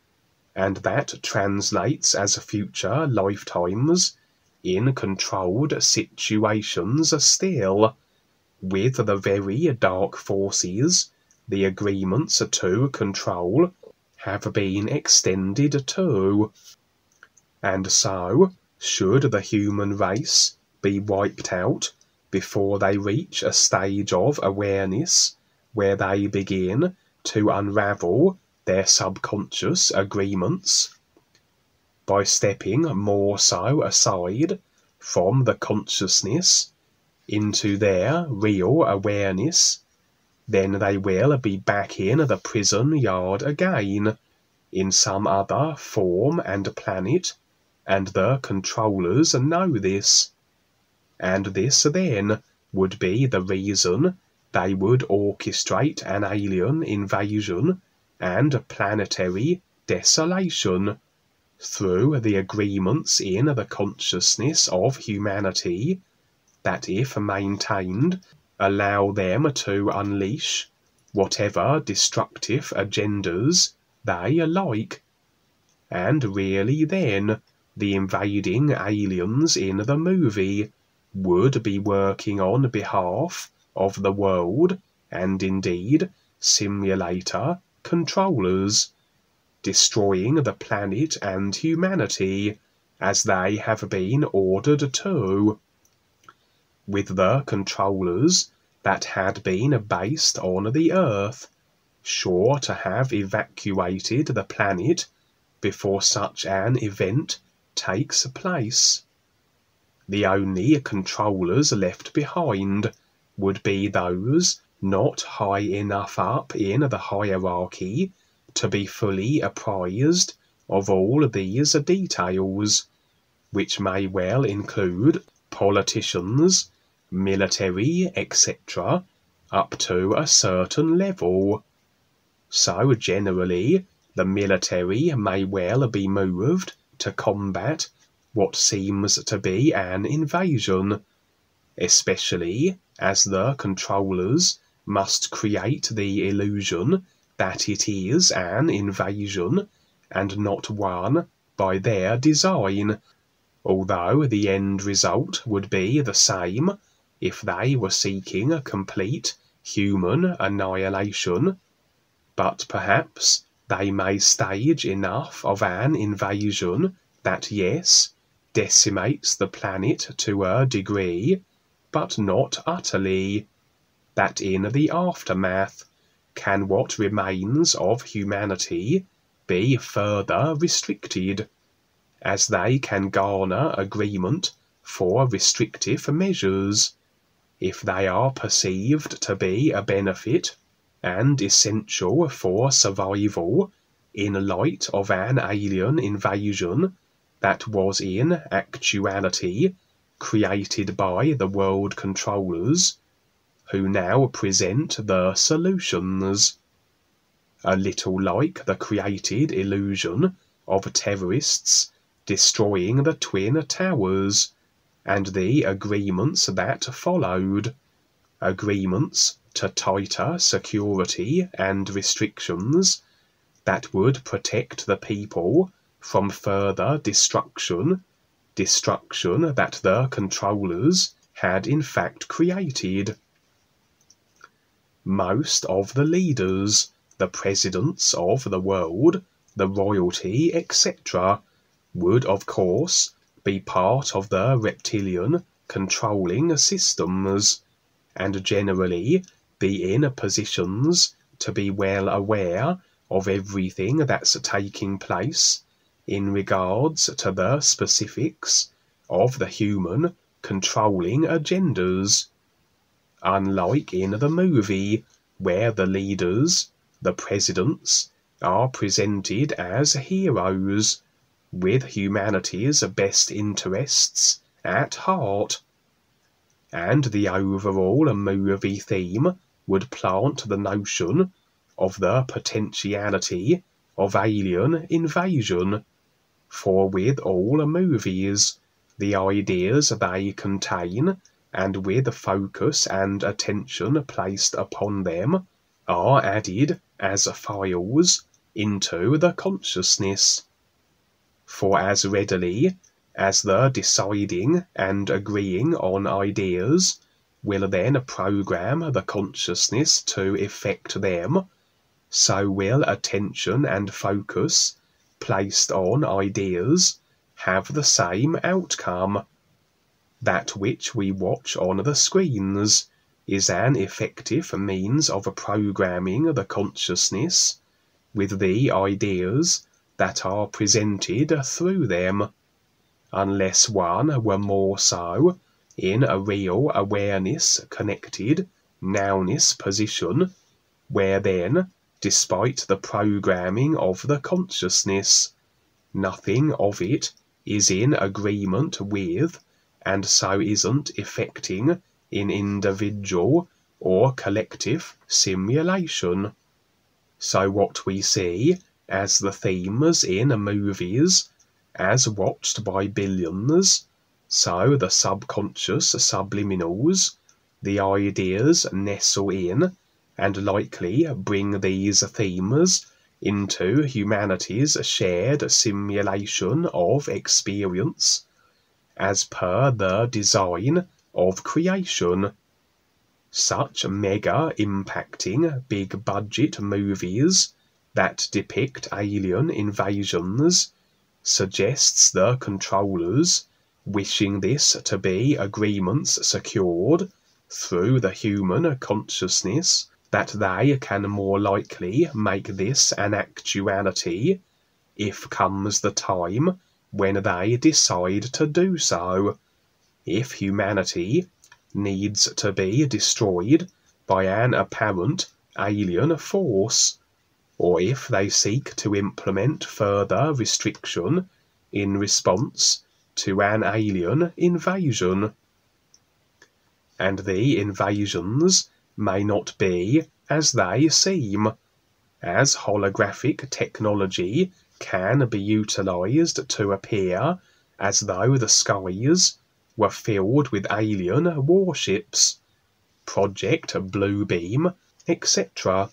and that translates as future lifetimes in controlled situations still, with the very dark forces the agreements to control have been extended to. And so, should the human race be wiped out before they reach a stage of awareness where they begin to unravel their subconscious agreements, by stepping more so aside from the consciousness into their real awareness then they will be back in the prison yard again, in some other form and planet, and the controllers know this. And this then would be the reason they would orchestrate an alien invasion and planetary desolation through the agreements in the consciousness of humanity that, if maintained, allow them to unleash whatever destructive agendas they like. And really then, the invading aliens in the movie would be working on behalf of the world and indeed simulator controllers, destroying the planet and humanity as they have been ordered to, with the controllers that had been based on the Earth sure to have evacuated the planet before such an event takes place. The only controllers left behind would be those not high enough up in the hierarchy to be fully apprised of all these details, which may well include politicians, military, etc., up to a certain level. So generally, the military may well be moved to combat what seems to be an invasion, especially as the controllers must create the illusion that it is an invasion and not one by their design, although the end result would be the same if they were seeking a complete human annihilation. But perhaps they may stage enough of an invasion that, yes, decimates the planet to a degree, but not utterly, that in the aftermath can what remains of humanity be further restricted, as they can garner agreement for restrictive measures, if they are perceived to be a benefit and essential for survival in light of an alien invasion that was in actuality created by the world controllers, who now present the solutions, a little like the created illusion of terrorists destroying the Twin Towers, and the agreements that followed, agreements to tighter security and restrictions that would protect the people from further destruction that the controllers had in fact created. Most of the leaders, the presidents of the world, the royalty, etc., would of course be part of the reptilian controlling systems, and generally be in positions to be well aware of everything that's taking place in regards to the specifics of the human controlling agendas, unlike in the movie where the leaders, the presidents, are presented as heroes with humanity's best interests at heart. And the overall movie theme would plant the notion of the potentiality of alien invasion, for with all movies, the ideas they contain, and with focus and attention placed upon them, are added as files into the consciousness. For as readily as the deciding and agreeing on ideas will then program the consciousness to effect them, so will attention and focus placed on ideas have the same outcome. That which we watch on the screens is an effective means of programming the consciousness with the ideas that are presented through them, unless one were more so in a real awareness connected nowness position, where then, despite the programming of the consciousness, nothing of it is in agreement with, and so isn't effecting in individual or collective simulation. So what we see as the themes in movies, as watched by billions, so the subconscious subliminals, the ideas nestle in and likely bring these themes into humanity's shared simulation of experience, as per the design of creation. Such mega impacting big budget movies that depict alien invasions suggests the controllers, wishing this to be agreements secured through the human consciousness, that they can more likely make this an actuality if comes the time when they decide to do so. If humanity needs to be destroyed by an apparent alien force, or if they seek to implement further restriction in response to an alien invasion. And the invasions may not be as they seem, as holographic technology can be utilized to appear as though the skies were filled with alien warships, Project Bluebeam, etc.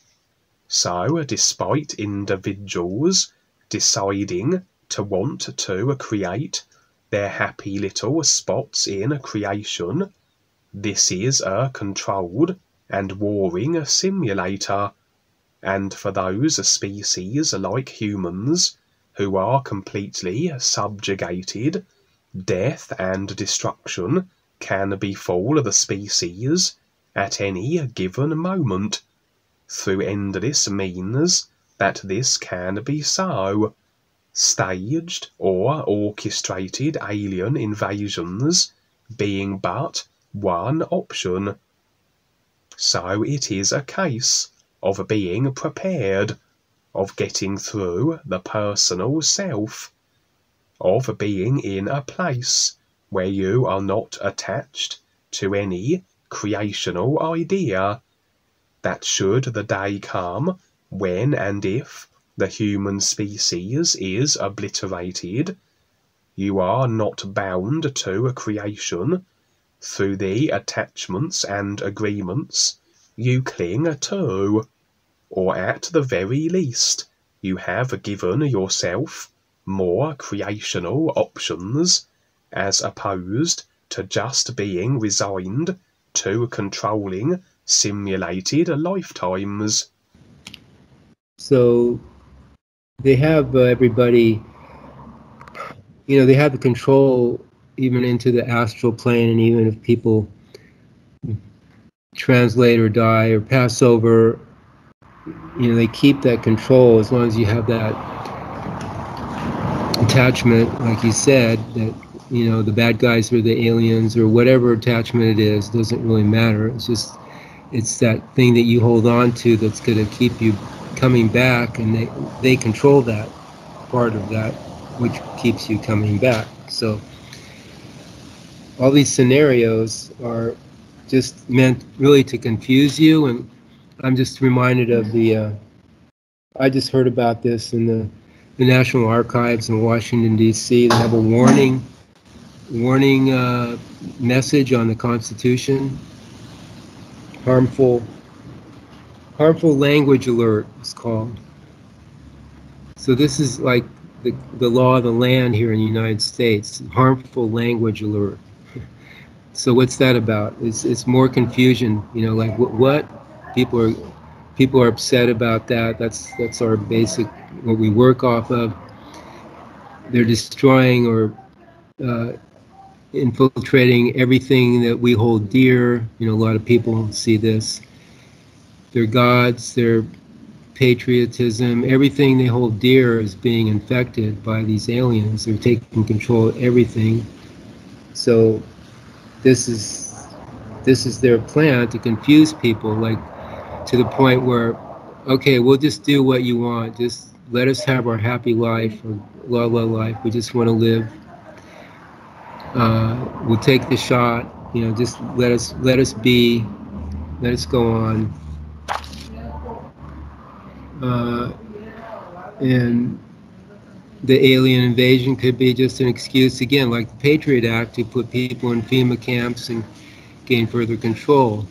So, despite individuals deciding to want to create their happy little spots in creation, this is a controlled and warring simulator, and for those species like humans who are completely subjugated, death and destruction can befall the species at any given moment, through endless means that this can be so. Staged or orchestrated alien invasions being but one option. So it is a case of being prepared, of getting through the personal self, of being in a place where you are not attached to any creational idea, that should the day come when and if the human species is obliterated, you are not bound to a creation through the attachments and agreements you cling to, or at the very least you have given yourself more creational options as opposed to just being resigned to controlling simulated lifetimes. So they have everybody, they have the control even into the astral plane, and even if people translate or die or pass over, they keep that control as long as you have that attachment, like you said, that, the bad guys or the aliens or whatever attachment it is, doesn't really matter. It's that thing that you hold on to that's going to keep you coming back, and they control that part of that, which keeps you coming back. So all these scenarios are just meant really to confuse you, and I'm just reminded of I just heard about this in the National Archives in Washington, D.C. They have a warning message on the Constitution. Harmful language alert, it's called. So this is like the law of the land here in the United States. Harmful language alert. So what's that about? It's more confusion. Like what people are upset about that. That's our basic, what we work off of. They're destroying or infiltrating everything that we hold dear. A lot of people see this. Their gods, their patriotism, everything they hold dear is being infected by these aliens. They're taking control of everything. So this is this is their plan to confuse people, like to the point where, okay, we'll just do what you want. Just let us have our happy life, or la la life. We just want to live. We'll take the shot. You know, just let us be. Let us go on. And the alien invasion could be just an excuse, again, like the Patriot Act, to put people in FEMA camps and gain further control.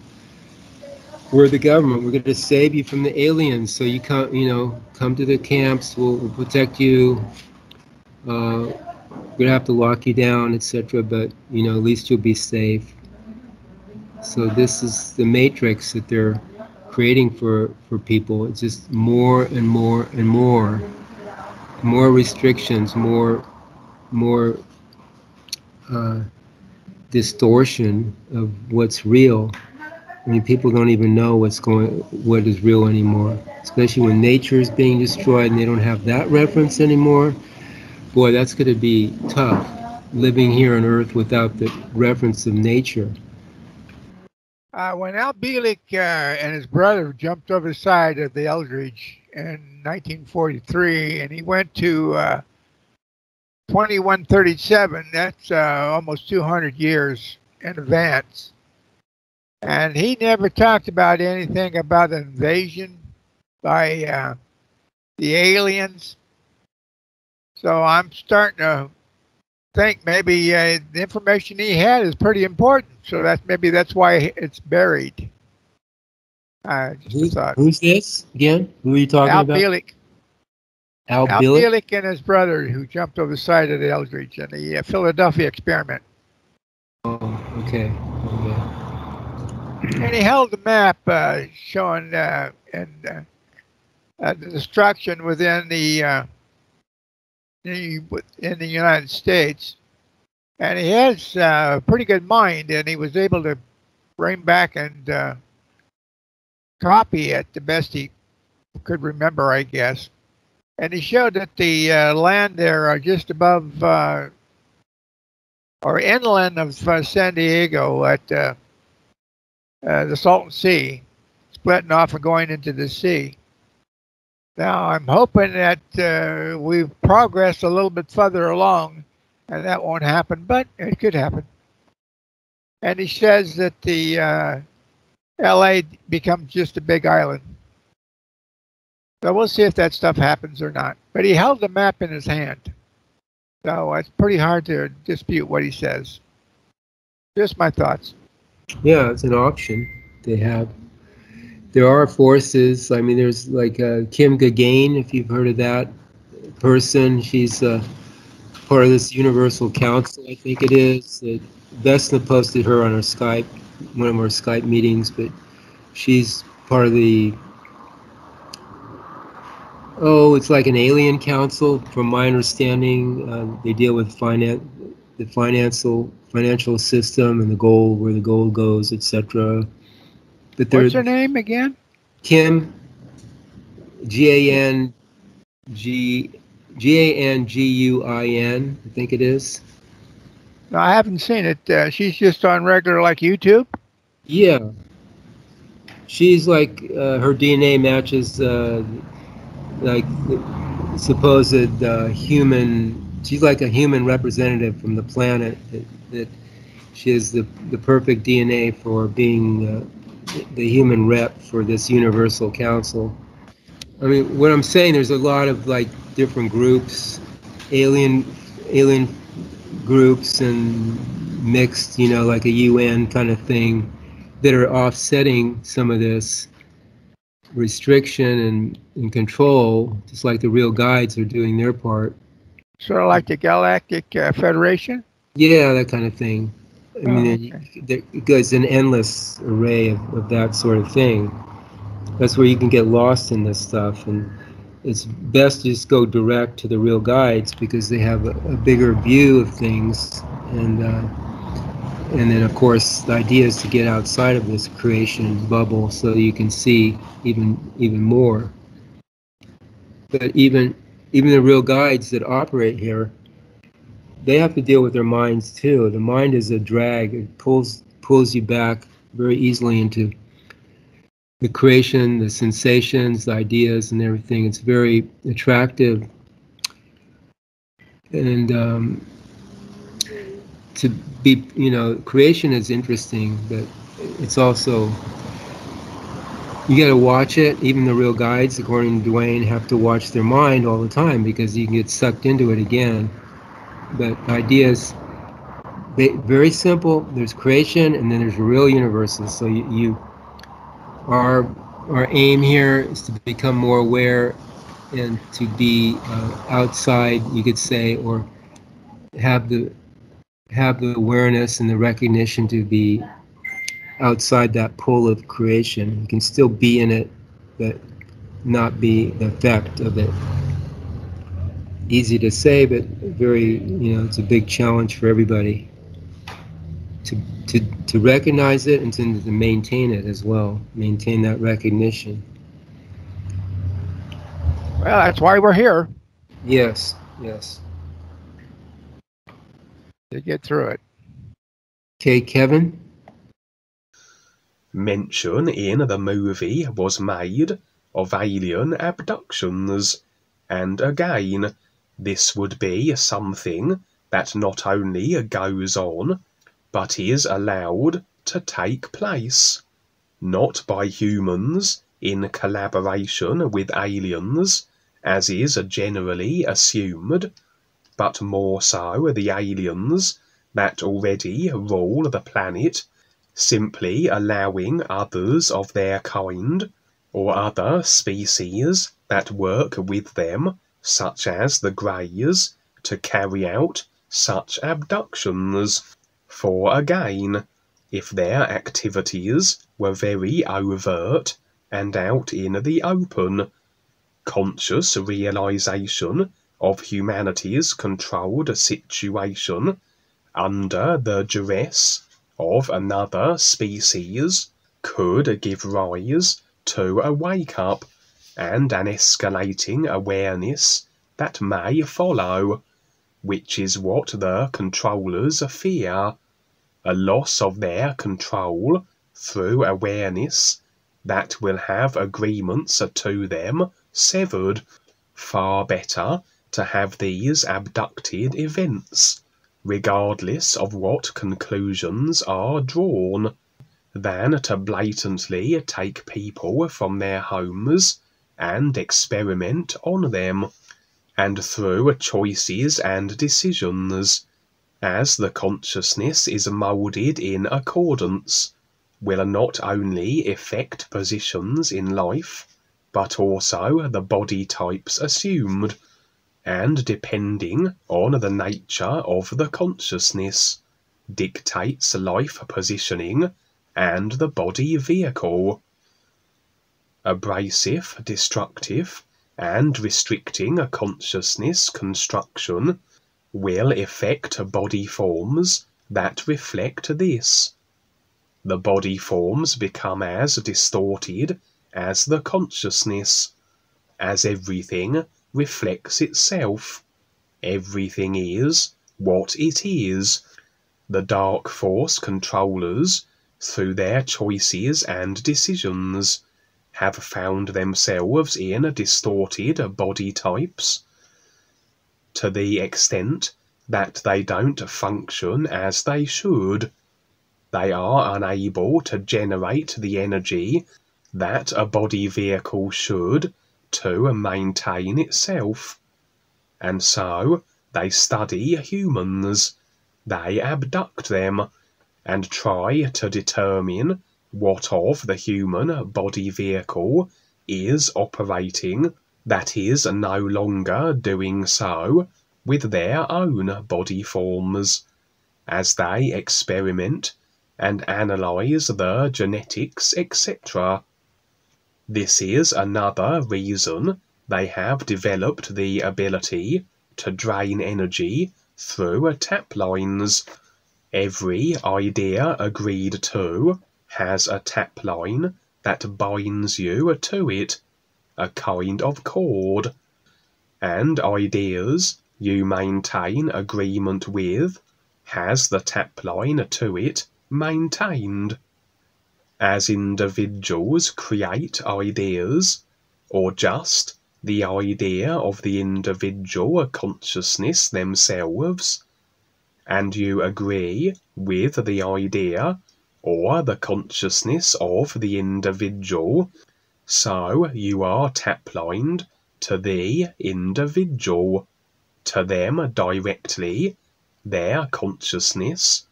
We're the government. We're going to save you from the aliens. So you come, come to the camps. We'll protect you. We're going to have to lock you down, etc. But, at least you'll be safe. So this is the matrix that they're creating for people. It's just more and more and more restrictions, more distortion of what's real. I mean, people don't even know what is real anymore, especially when nature is being destroyed and they don't have that reference anymore. Boy, that's going to be tough, living here on Earth without the reference of nature. When Al Bielek and his brother jumped over the side of the Eldridge in 1943, and he went to 2137, that's almost 200 years in advance. And he never talked about anything about an invasion by the aliens. So I'm starting to think maybe the information he had is pretty important. So that's why it's buried. Who's this again? Who are you talking about? Bielek. Al Bielek and his brother, who jumped over the side of the Eldridge in the Philadelphia experiment. Oh, okay. And he held the map showing the destruction within the United States. And he has a pretty good mind, and he was able to bring back and copy it the best he could remember, I guess. And he showed that the land there just above or inland of San Diego at the Salton Sea, splitting off and going into the sea. Now, I'm hoping that we've progressed a little bit further along, and that won't happen, but it could happen. And he says that the LA becomes just a big island. So we'll see if that stuff happens or not. But he held the map in his hand. So it's pretty hard to dispute what he says. Just my thoughts. Yeah, it's an option they have. There are forces. I mean, there's like Kim Gagain, if you've heard of that person. She's part of this Universal Council, I think it is. Vesna posted her on our Skype, one of our Skype meetings, but she's part of the, it's like an alien council, from my understanding. They deal with the financial system and the gold, where the gold goes, etc. But what's her name again? Kim, Ganguin, I think it is. No, I haven't seen it. She's just on regular, like, YouTube? Yeah. She's like, her DNA matches, like, supposed human, she's like a human representative from the planet, that she has the perfect DNA for being the human rep for this Universal Council. I mean, what I'm saying, there's a lot of like different groups, alien groups, and mixed, like a UN kind of thing, that are offsetting some of this restriction and control, just like the real guides are doing their part. Sort of like the Galactic Federation? Yeah, that kind of thing. I mean, it's an endless array of that sort of thing. That's where you can get lost in this stuff, and it's best to just go direct to the real guides, because they have a bigger view of things, and then of course the idea is to get outside of this creation bubble so you can see even more. But even the real guides that operate here, they have to deal with their minds too. The mind is a drag. It pulls you back very easily into the creation, the sensations, the ideas, and everything. It's very attractive. And to be, creation is interesting, but it's also, you got to watch it. Even the real guides, according to Dwayne, have to watch their mind all the time because you can get sucked into it again. But ideas, very simple. There's creation, and then there's real universes. So our aim here is to become more aware and to be outside, you could say, or have the awareness and the recognition to be outside that pull of creation. You can still be in it, but not be the effect of it. Easy to say, but very, it's a big challenge for everybody to recognize it and to maintain it as well, maintain that recognition. Well, that's why we're here. Yes. To get through it. Okay, Kevin? Mention in the movie was made of alien abductions, and again, this would be something that not only goes on, but is allowed to take place, not by humans in collaboration with aliens, as is generally assumed, but more so the aliens that already rule the planet, simply allowing others of their kind, or other species that work with them, such as the Greys, to carry out such abductions. For again, if their activities were very overt and out in the open, conscious realization of humanity's controlled situation under the duress of another species could give rise to a wake-up and an escalating awareness that may follow, which is what the controllers fear, a loss of their control through awareness that will have agreements to them severed. Far better to have these abducted events, regardless of what conclusions are drawn, than to blatantly take people from their homes and experiment on them, and through choices and decisions, as the consciousness is moulded in accordance, will not only affect positions in life, but also the body types assumed, and depending on the nature of the consciousness, dictates life positioning and the body vehicle. Abrasive, destructive, and restricting a consciousness construction will affect body forms that reflect this. The body forms become as distorted as the consciousness, as everything reflects itself. Everything is what it is. The dark force controllers, through their choices and decisions, have found themselves in distorted body types, to the extent that they don't function as they should. They are unable to generate the energy that a body vehicle should to maintain itself. And so they study humans, they abduct them, and try to determine what of the human body vehicle is operating that is no longer doing so with their own body forms, as they experiment and analyze the genetics, etc. This is another reason they have developed the ability to drain energy through tap lines. Every idea agreed to has a tap line that binds you to it, a kind of cord, and ideas you maintain agreement with has the tap line to it maintained. as individuals create ideas, or just the idea of the individual consciousness themselves, and you agree with the idea or the consciousness of the individual, so you are tap-lined to the individual, to them directly, their consciousness,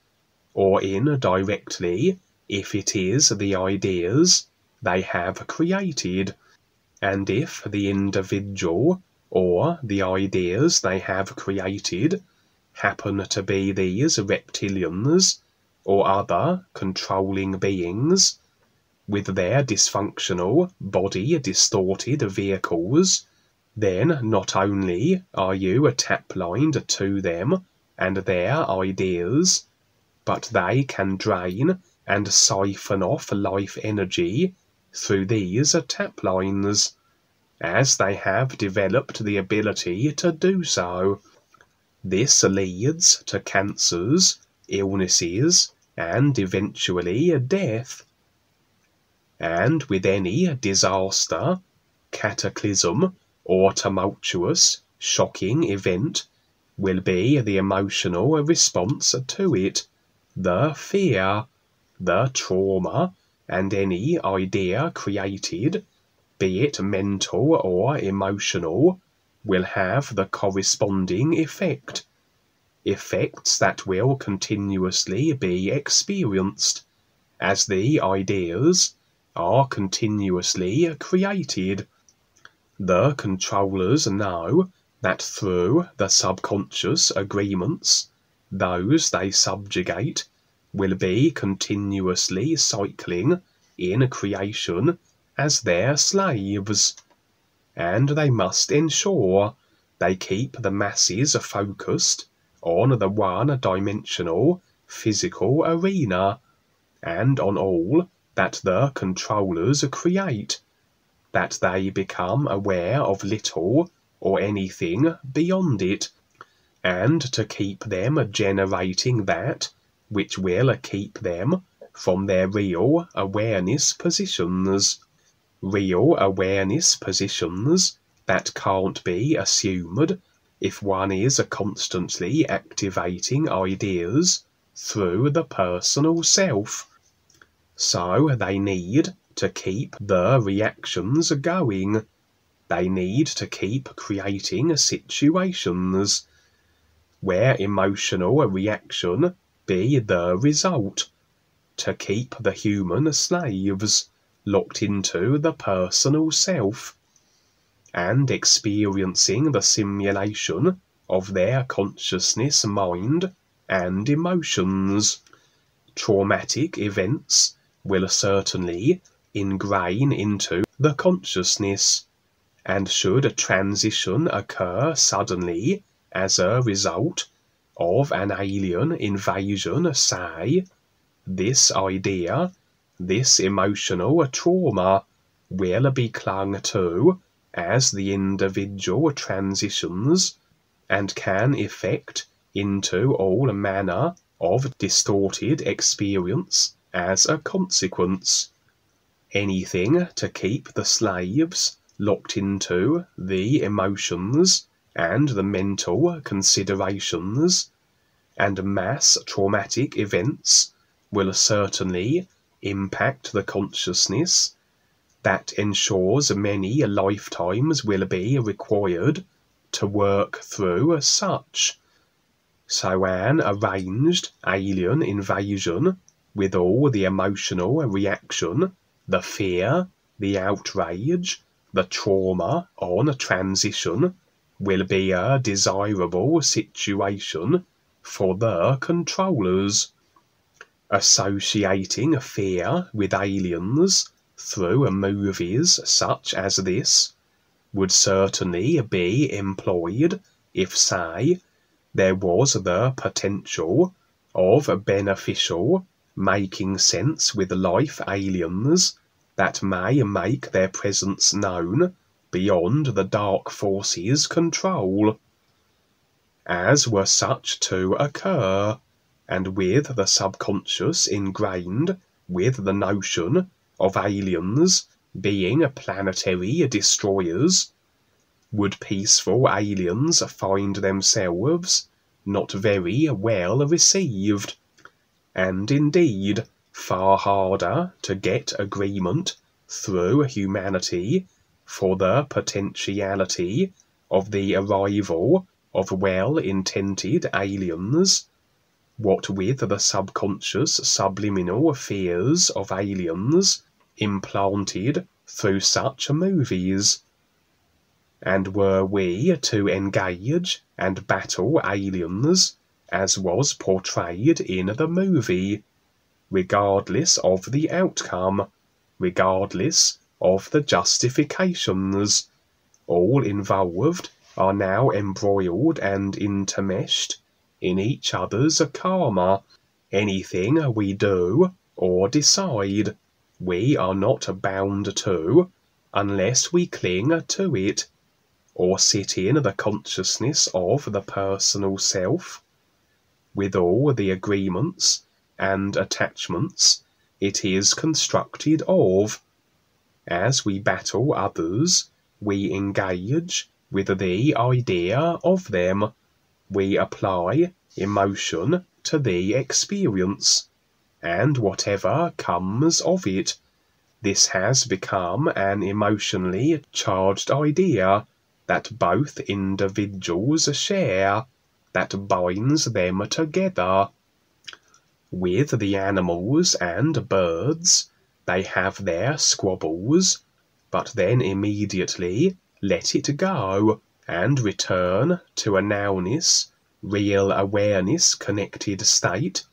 or indirectly if it is the ideas they have created, and if the individual or the ideas they have created happen to be these reptilians or other controlling beings with their dysfunctional, body-distorted vehicles, then not only are you tap-lined to them and their ideas, but they can drain and siphon off life energy through these tap lines, as they have developed the ability to do so. This leads to cancers, illnesses, and eventually death. And with any disaster, cataclysm, or tumultuous, shocking event will be the emotional response to it, the fear, the trauma, and any idea created, be it mental or emotional, will have the corresponding effect. Effects that will continuously be experienced, as the ideas are continuously created. The controllers know that through the subconscious agreements, those they subjugate will be continuously cycling in creation as their slaves, and they must ensure they keep the masses focused on the one-dimensional physical arena, and on all that the controllers create, that they become aware of little or anything beyond it, and to keep them generating that which will keep them from their real awareness positions. Real awareness positions that can't be assumed if one is constantly activating ideas through the personal self. So they need to keep the reactions going. They need to keep creating situations where emotional reaction be the result, to keep the human slaves locked into the personal self, and experiencing the simulation of their consciousness, mind, and emotions. Traumatic events will certainly ingrain into the consciousness, and should a transition occur suddenly as a result of an alien invasion, say, this idea, this emotional trauma, will be clung to as the individual transitions, and can effect into all manner of distorted experience as a consequence. Anything to keep the slaves locked into the emotions and the mental considerations, and mass traumatic events will certainly impact the consciousness. That ensures many lifetimes will be required to work through such. So an arranged alien invasion with all the emotional reaction, the fear, the outrage, the trauma on transition will be a desirable situation for the controllers. Associating fear with aliens through movies such as this would certainly be employed if, say, there was the potential of beneficial making sense with life aliens that may make their presence known beyond the dark forces' control. As were such to occur, and with the subconscious ingrained with the notion of aliens being planetary destroyers, would peaceful aliens find themselves not very well received, and indeed far harder to get agreement through humanity for the potentiality of the arrival of well-intended aliens, what with the subconscious subliminal fears of aliens implanted through such movies. And were we to engage and battle aliens as was portrayed in the movie, regardless of the outcome, regardless of the justifications, all involved are now embroiled and intermeshed in each other's karma. Anything we do or decide, we are not bound to unless we cling to it, or sit in the consciousness of the personal self, with all the agreements and attachments it is constructed of. As we battle others, we engage with the idea of them, we apply emotion to the experience, and whatever comes of it, this has become an emotionally charged idea that both individuals share, that binds them together. With the animals and birds, they have their squabbles, but then immediately let it go and return to a nowness, real awareness connected state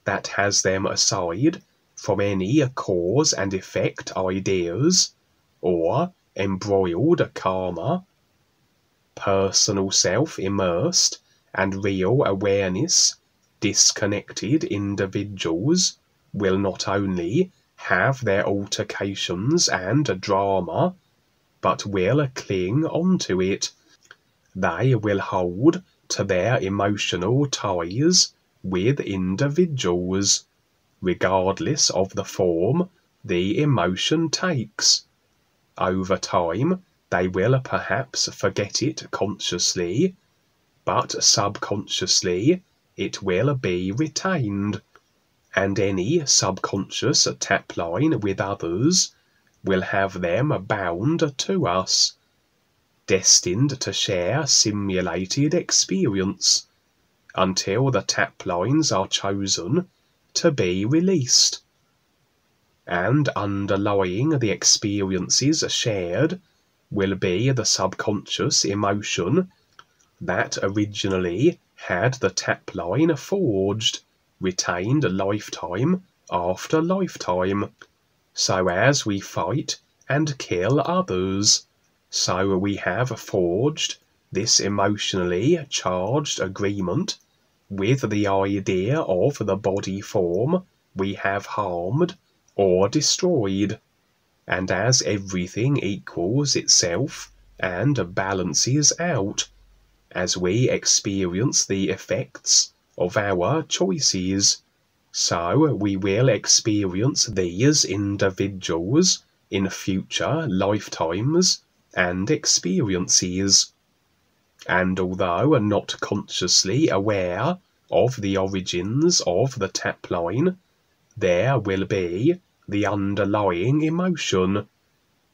that has them aside from any cause and effect ideas or embroiled karma. Personal self immersed and real awareness disconnected individuals will not only have their altercations and drama, but will cling onto it. They will hold to their emotional ties with individuals, regardless of the form the emotion takes. Over time, they will perhaps forget it consciously, but subconsciously it will be retained, and any subconscious tap line with others will have them bound to us, destined to share simulated experience, until the tap lines are chosen to be released. And underlying the experiences shared will be the subconscious emotion that originally had the tap line forged, retained lifetime after lifetime. So as we fight and kill others, so we have forged this emotionally charged agreement with the idea of the body form we have harmed or destroyed. And as everything equals itself and balances out, as we experience the effects of our choices, so we will experience these individuals in future lifetimes and experiences. And although not consciously aware of the origins of the tap line, there will be the underlying emotion,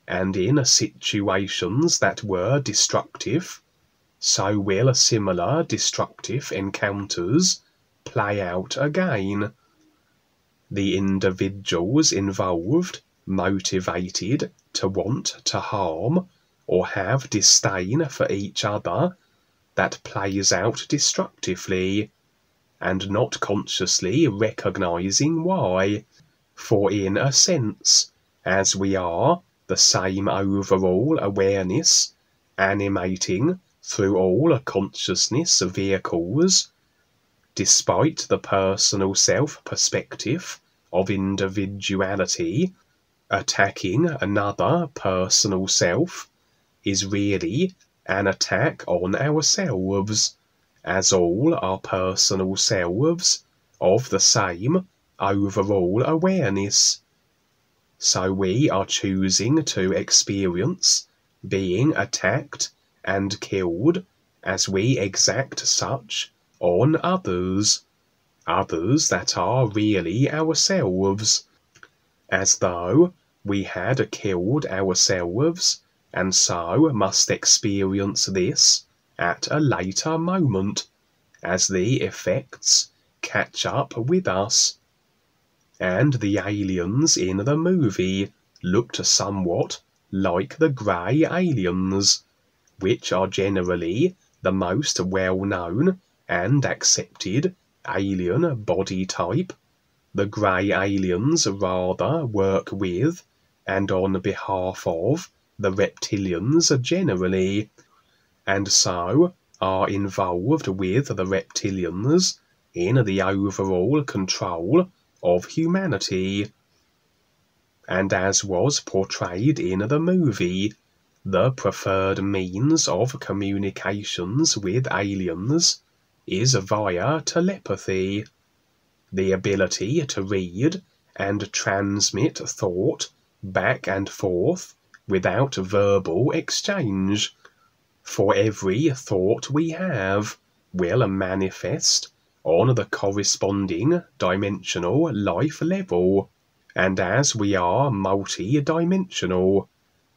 and in situations that were destructive, so will similar destructive encounters play out again. The individuals involved, motivated to want to harm or have disdain for each other, that plays out destructively, and not consciously recognizing why, for in a sense, as we are the same overall awareness animating through all consciousness vehicles, despite the personal self-perspective of individuality, attacking another personal self is really an attack on ourselves, as all our personal selves of the same overall awareness. So we are choosing to experience being attacked and killed as we exact such on others, others that are really ourselves, as though we had killed ourselves and so must experience this at a later moment as the effects catch up with us. And the aliens in the movie looked somewhat like the grey aliens, which are generally the most well-known and accepted alien body type. The grey aliens rather work with and on behalf of the reptilians generally, and so are involved with the reptilians in the overall control of humanity. And as was portrayed in the movie, the preferred means of communications with aliens is via telepathy, the ability to read and transmit thought back and forth without verbal exchange. For every thought we have will manifest on the corresponding dimensional life level, and as we are multi-dimensional,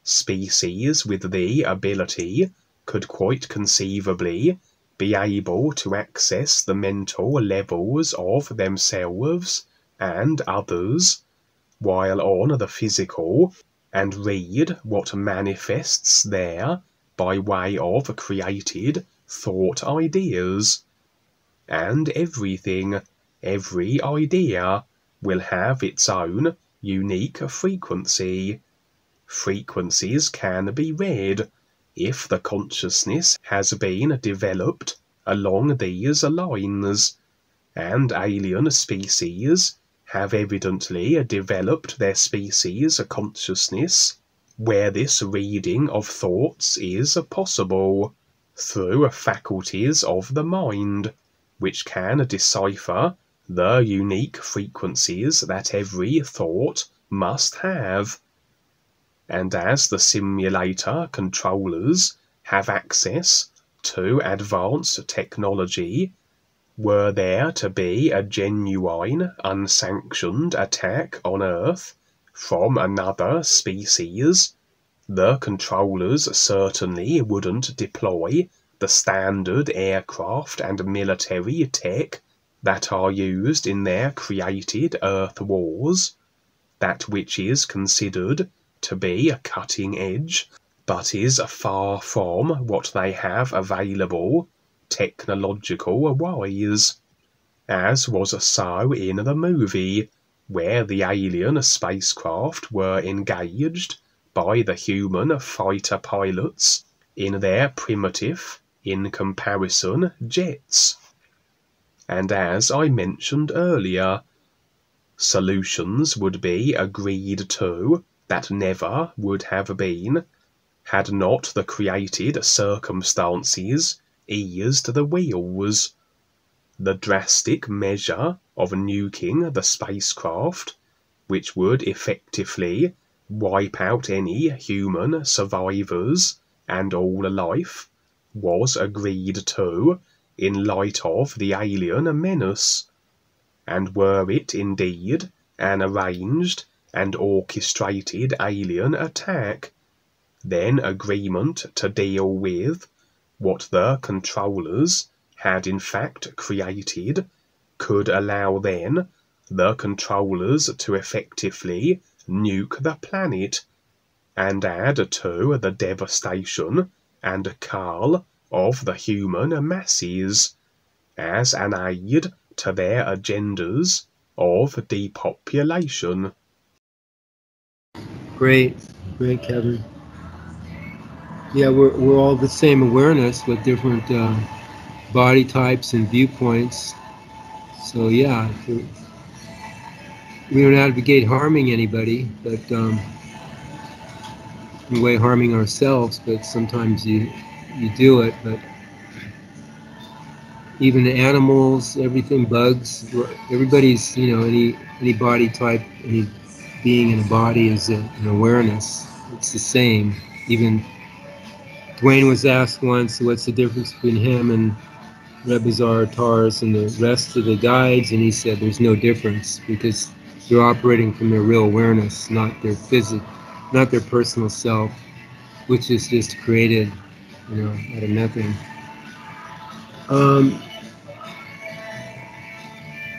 species with the ability could quite conceivably be able to access the mental levels of themselves and others, while on the physical, and read what manifests there by way of created thought ideas. And everything, every idea, will have its own unique frequency. Frequencies can be read if the consciousness has been developed along these lines, and alien species have evidently developed their species consciousness where this reading of thoughts is possible, through faculties of the mind, which can decipher the unique frequencies that every thought must have. And as the simulator controllers have access to advanced technology, were there to be a genuine, unsanctioned attack on Earth from another species, the controllers certainly wouldn't deploy the standard aircraft and military tech that are used in their created Earth wars, that which is considered to be a cutting edge, but is far from what they have available technological wise, as was so in the movie, where the alien spacecraft were engaged by the human fighter pilots in their primitive, in comparison, jets. And as I mentioned earlier, solutions would be agreed to that never would have been, had not the created circumstances eased the wheels. The drastic measure of nuking the spacecraft, which would effectively wipe out any human survivors and all life, was agreed to in light of the alien menace. And were it indeed an arranged and orchestrated alien attack, then agreement to deal with what the controllers had in fact created could allow then the controllers to effectively nuke the planet and add to the devastation and cull of the human masses as an aid to their agendas of depopulation. Great, great, Kevin. Yeah, we're all the same awareness with different body types and viewpoints. So yeah, we don't advocate harming anybody, but in a way harming ourselves. But sometimes you do it. But even the animals, everything, bugs, everybody's, you know, any body type, any being in a body is an awareness. It's the same. Even Dwayne was asked once, what's the difference between him and Rebhorn, Tars, and the rest of the guides, and he said there's no difference because they're operating from their real awareness, not their not their personal self, which is just created, you know, out of nothing.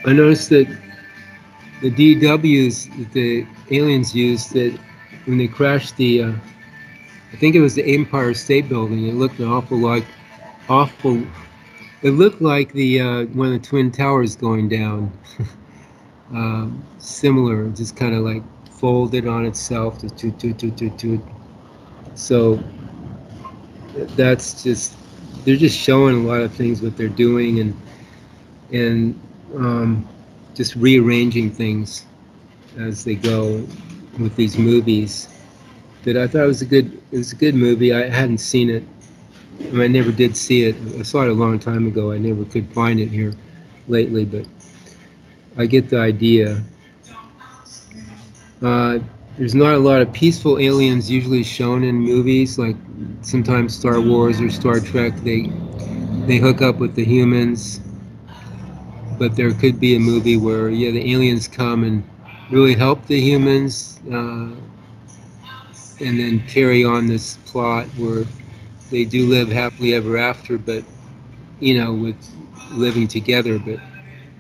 I noticed that the DWs that the aliens used, that when they crashed the, I think it was the Empire State Building, it looked it looked like the one of the Twin Towers going down. Similar, just kind of like folded on itself. So that's just, they're just showing a lot of things what they're doing and just rearranging things as they go with these movies. That I thought it was a good movie. I hadn't seen it. I mean, I never did see it. I saw it a long time ago. I never could find it here lately, but I get the idea. There's not a lot of peaceful aliens usually shown in movies, like sometimes Star Wars or Star Trek, they hook up with the humans, but there could be a movie where, yeah, the aliens come and really help the humans, and then carry on this plot where they do live happily ever after, but, you know, with living together, but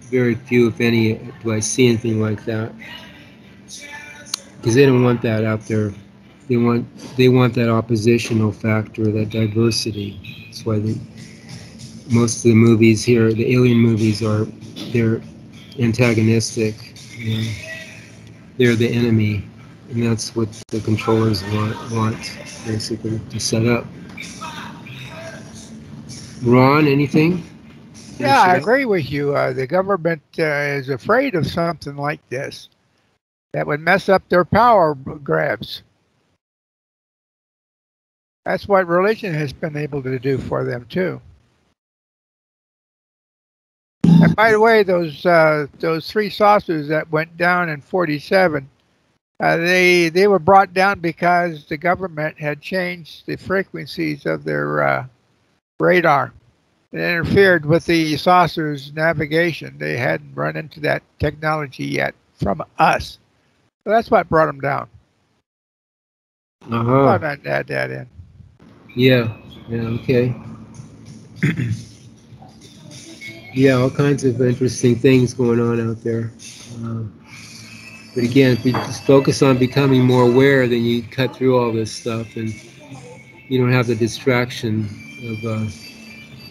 very few, if any, do I see anything like that. Because they don't want that out there. They want that oppositional factor, that diversity. That's why most of the movies here, the alien movies, they're antagonistic. You know? They're the enemy, and that's what the controllers want basically to set up. Ron, anything? Yeah, I agree with you. The government is afraid of something like this that would mess up their power grabs. That's what religion has been able to do for them too. And by the way, those 3 saucers that went down in '47, they were brought down because the government had changed the frequencies of their radar. It interfered with the saucers' navigation. They hadn't run into that technology yet from us. So that's what brought them down. Uh-huh. Thought I'd add that in. Yeah, okay. Yeah, all kinds of interesting things going on out there. But again, if we just focus on becoming more aware, then you cut through all this stuff and you don't have the distraction of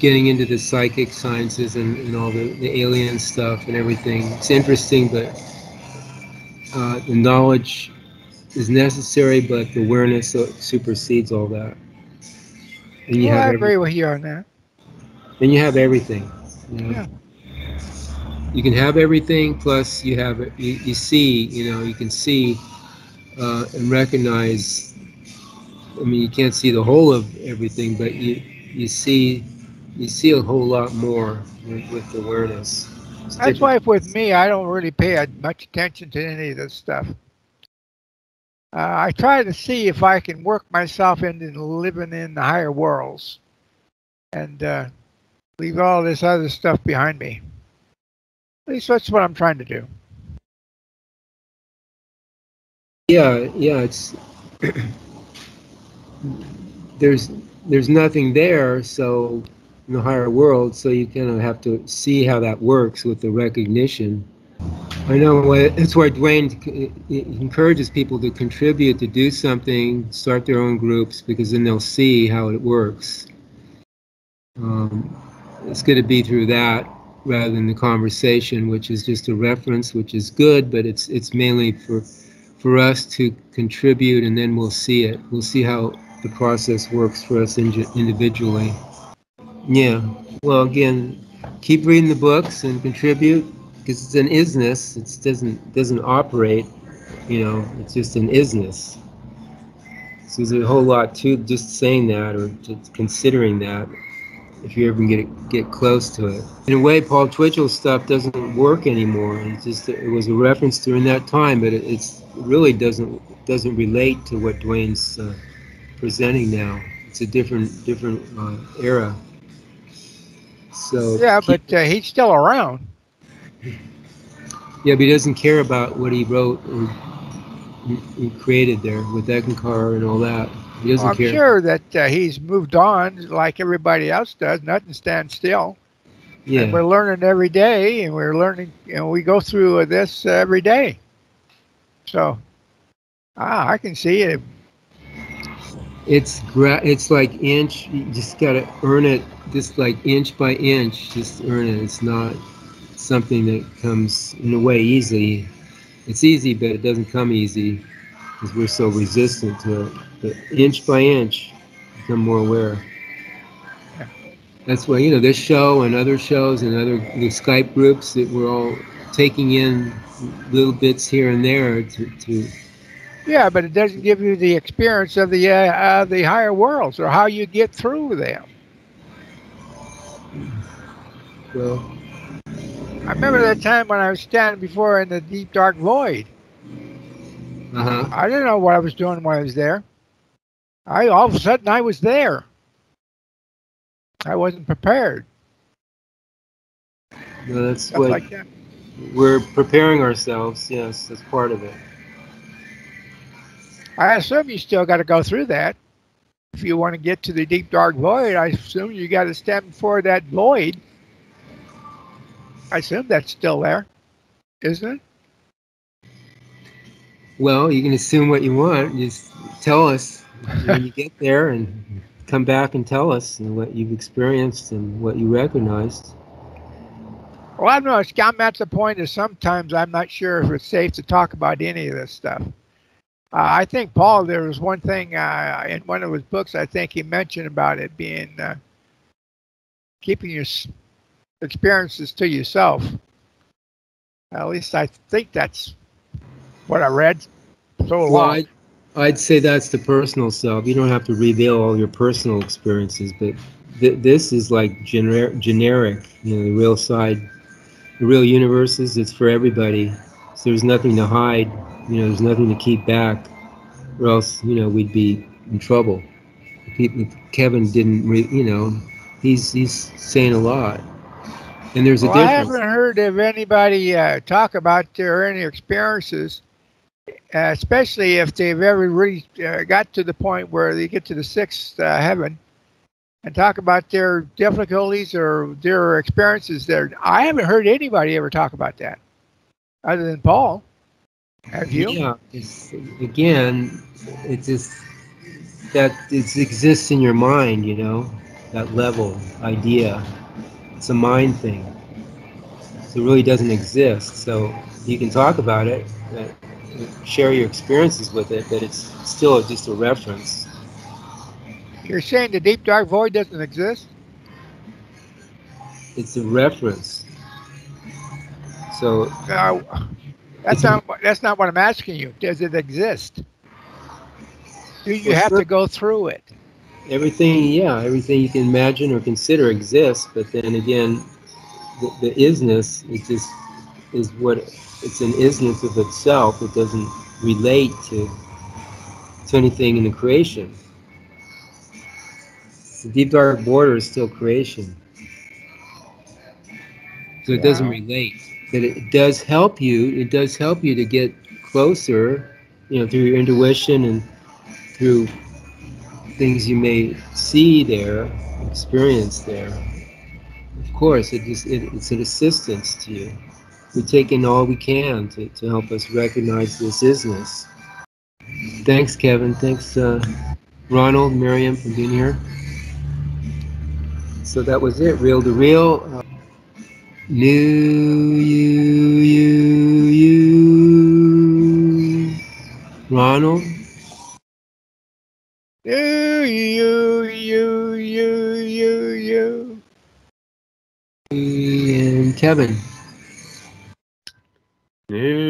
getting into the psychic sciences and all the alien stuff and everything. It's interesting, but the knowledge is necessary, but the awareness supersedes all that. And you I agree with you on that. And you have everything. You know? Yeah. You can have everything, plus you have you see, you know, you can see and recognize. I mean, you can't see the whole of everything, but you see a whole lot more with awareness. That's why with me, I don't really pay much attention to any of this stuff. I try to see if I can work myself into living in the higher worlds and leave all this other stuff behind me. At least that's what I'm trying to do. Yeah, it's there's nothing there, so in the higher world, so you kind of have to see how that works with the recognition. I know that's why Dwayne encourages people to contribute, to do something, start their own groups, because then they'll see how it works. It's going to be through that rather than the conversation, which is just a reference, which is good, but it's mainly for us to contribute, and then we'll see it. We'll see how the process works for us individually. Yeah. Well, again, keep reading the books and contribute, because it's an isness. It doesn't operate, you know. It's just an isness. So there's a whole lot to just saying that or just considering that. if you ever get close to it. In a way, Paul Twitchell's stuff doesn't work anymore. It was a reference during that time, but it really doesn't relate to what Dwayne's presenting now. It's a different era. So yeah, but he's still around. Yeah, but he doesn't care about what he wrote or he created there with Eckankar and all that. He doesn't care. I'm sure that he's moved on like everybody else does. Nothing stands still. Yeah. And we're learning every day, and we're learning, we go through this every day. So, I can see it. It's like inch. You just got to earn it, just like inch by inch. Just earn it. It's not something that comes in a way easy. It's easy, but it doesn't come easy because we're so resistant to it. But inch by inch, become more aware. That's why, this show and other shows and the Skype groups that we're all taking in little bits here and there to Yeah, but it doesn't give you the experience of the higher worlds or how you get through them. Well, I remember that time when I was standing before in the deep dark void. I didn't know what I was doing when I was there. All of a sudden I was there. I wasn't prepared. No, that's Stuff what like that. We're preparing ourselves. Yes, that's part of it. I assume you still got to go through that. If you want to get to the deep dark void, I assume you got to stand before that void. I assume that's still there, isn't it? Well, you can assume what you want. Just tell us when you get there and come back and tell us what you've experienced and what you recognized. Well, I'm at the point that sometimes I'm not sure if it's safe to talk about any of this stuff. I think, Paul, there was one thing in one of his books, I think he mentioned about it being keeping your experiences to yourself. At least I think that's what I read so long. Well, I'd say that's the personal self. You don't have to reveal all your personal experiences, but this is like generic, the real side. The real universes, it's for everybody. So there's nothing to hide, there's nothing to keep back, or else, we'd be in trouble. Kevin didn't, he's saying a lot. And there's a difference. I haven't heard of anybody talk about their any experiences, especially if they've ever really got to the point where they get to the sixth heaven and talk about their difficulties or their experiences there. I haven't heard anybody ever talk about that other than Paul. Have you? Yeah, it's just that it exists in your mind, that level, idea. It's a mind thing. So it really doesn't exist. So you can talk about it, share your experiences with it, but it's still just a reference. You're saying the deep dark void doesn't exist? It's a reference. So that's not what I'm asking you. Does it exist? Do you have to go through it? Everything you can imagine or consider exists, but then again, the isness is what it's an isness of itself. It doesn't relate to anything in the creation. The deep dark border is still creation, so it doesn't relate. But it does help you. It does help you to get closer, through your intuition and through things you may see there, experience there. Of course, it's an assistance to you. We take in all we can to help us recognize this isness. Thanks, Kevin. Thanks, Ronald, Miriam, for being here. So that was it, reel to reel. You, Ronald. You. And Kevin. You.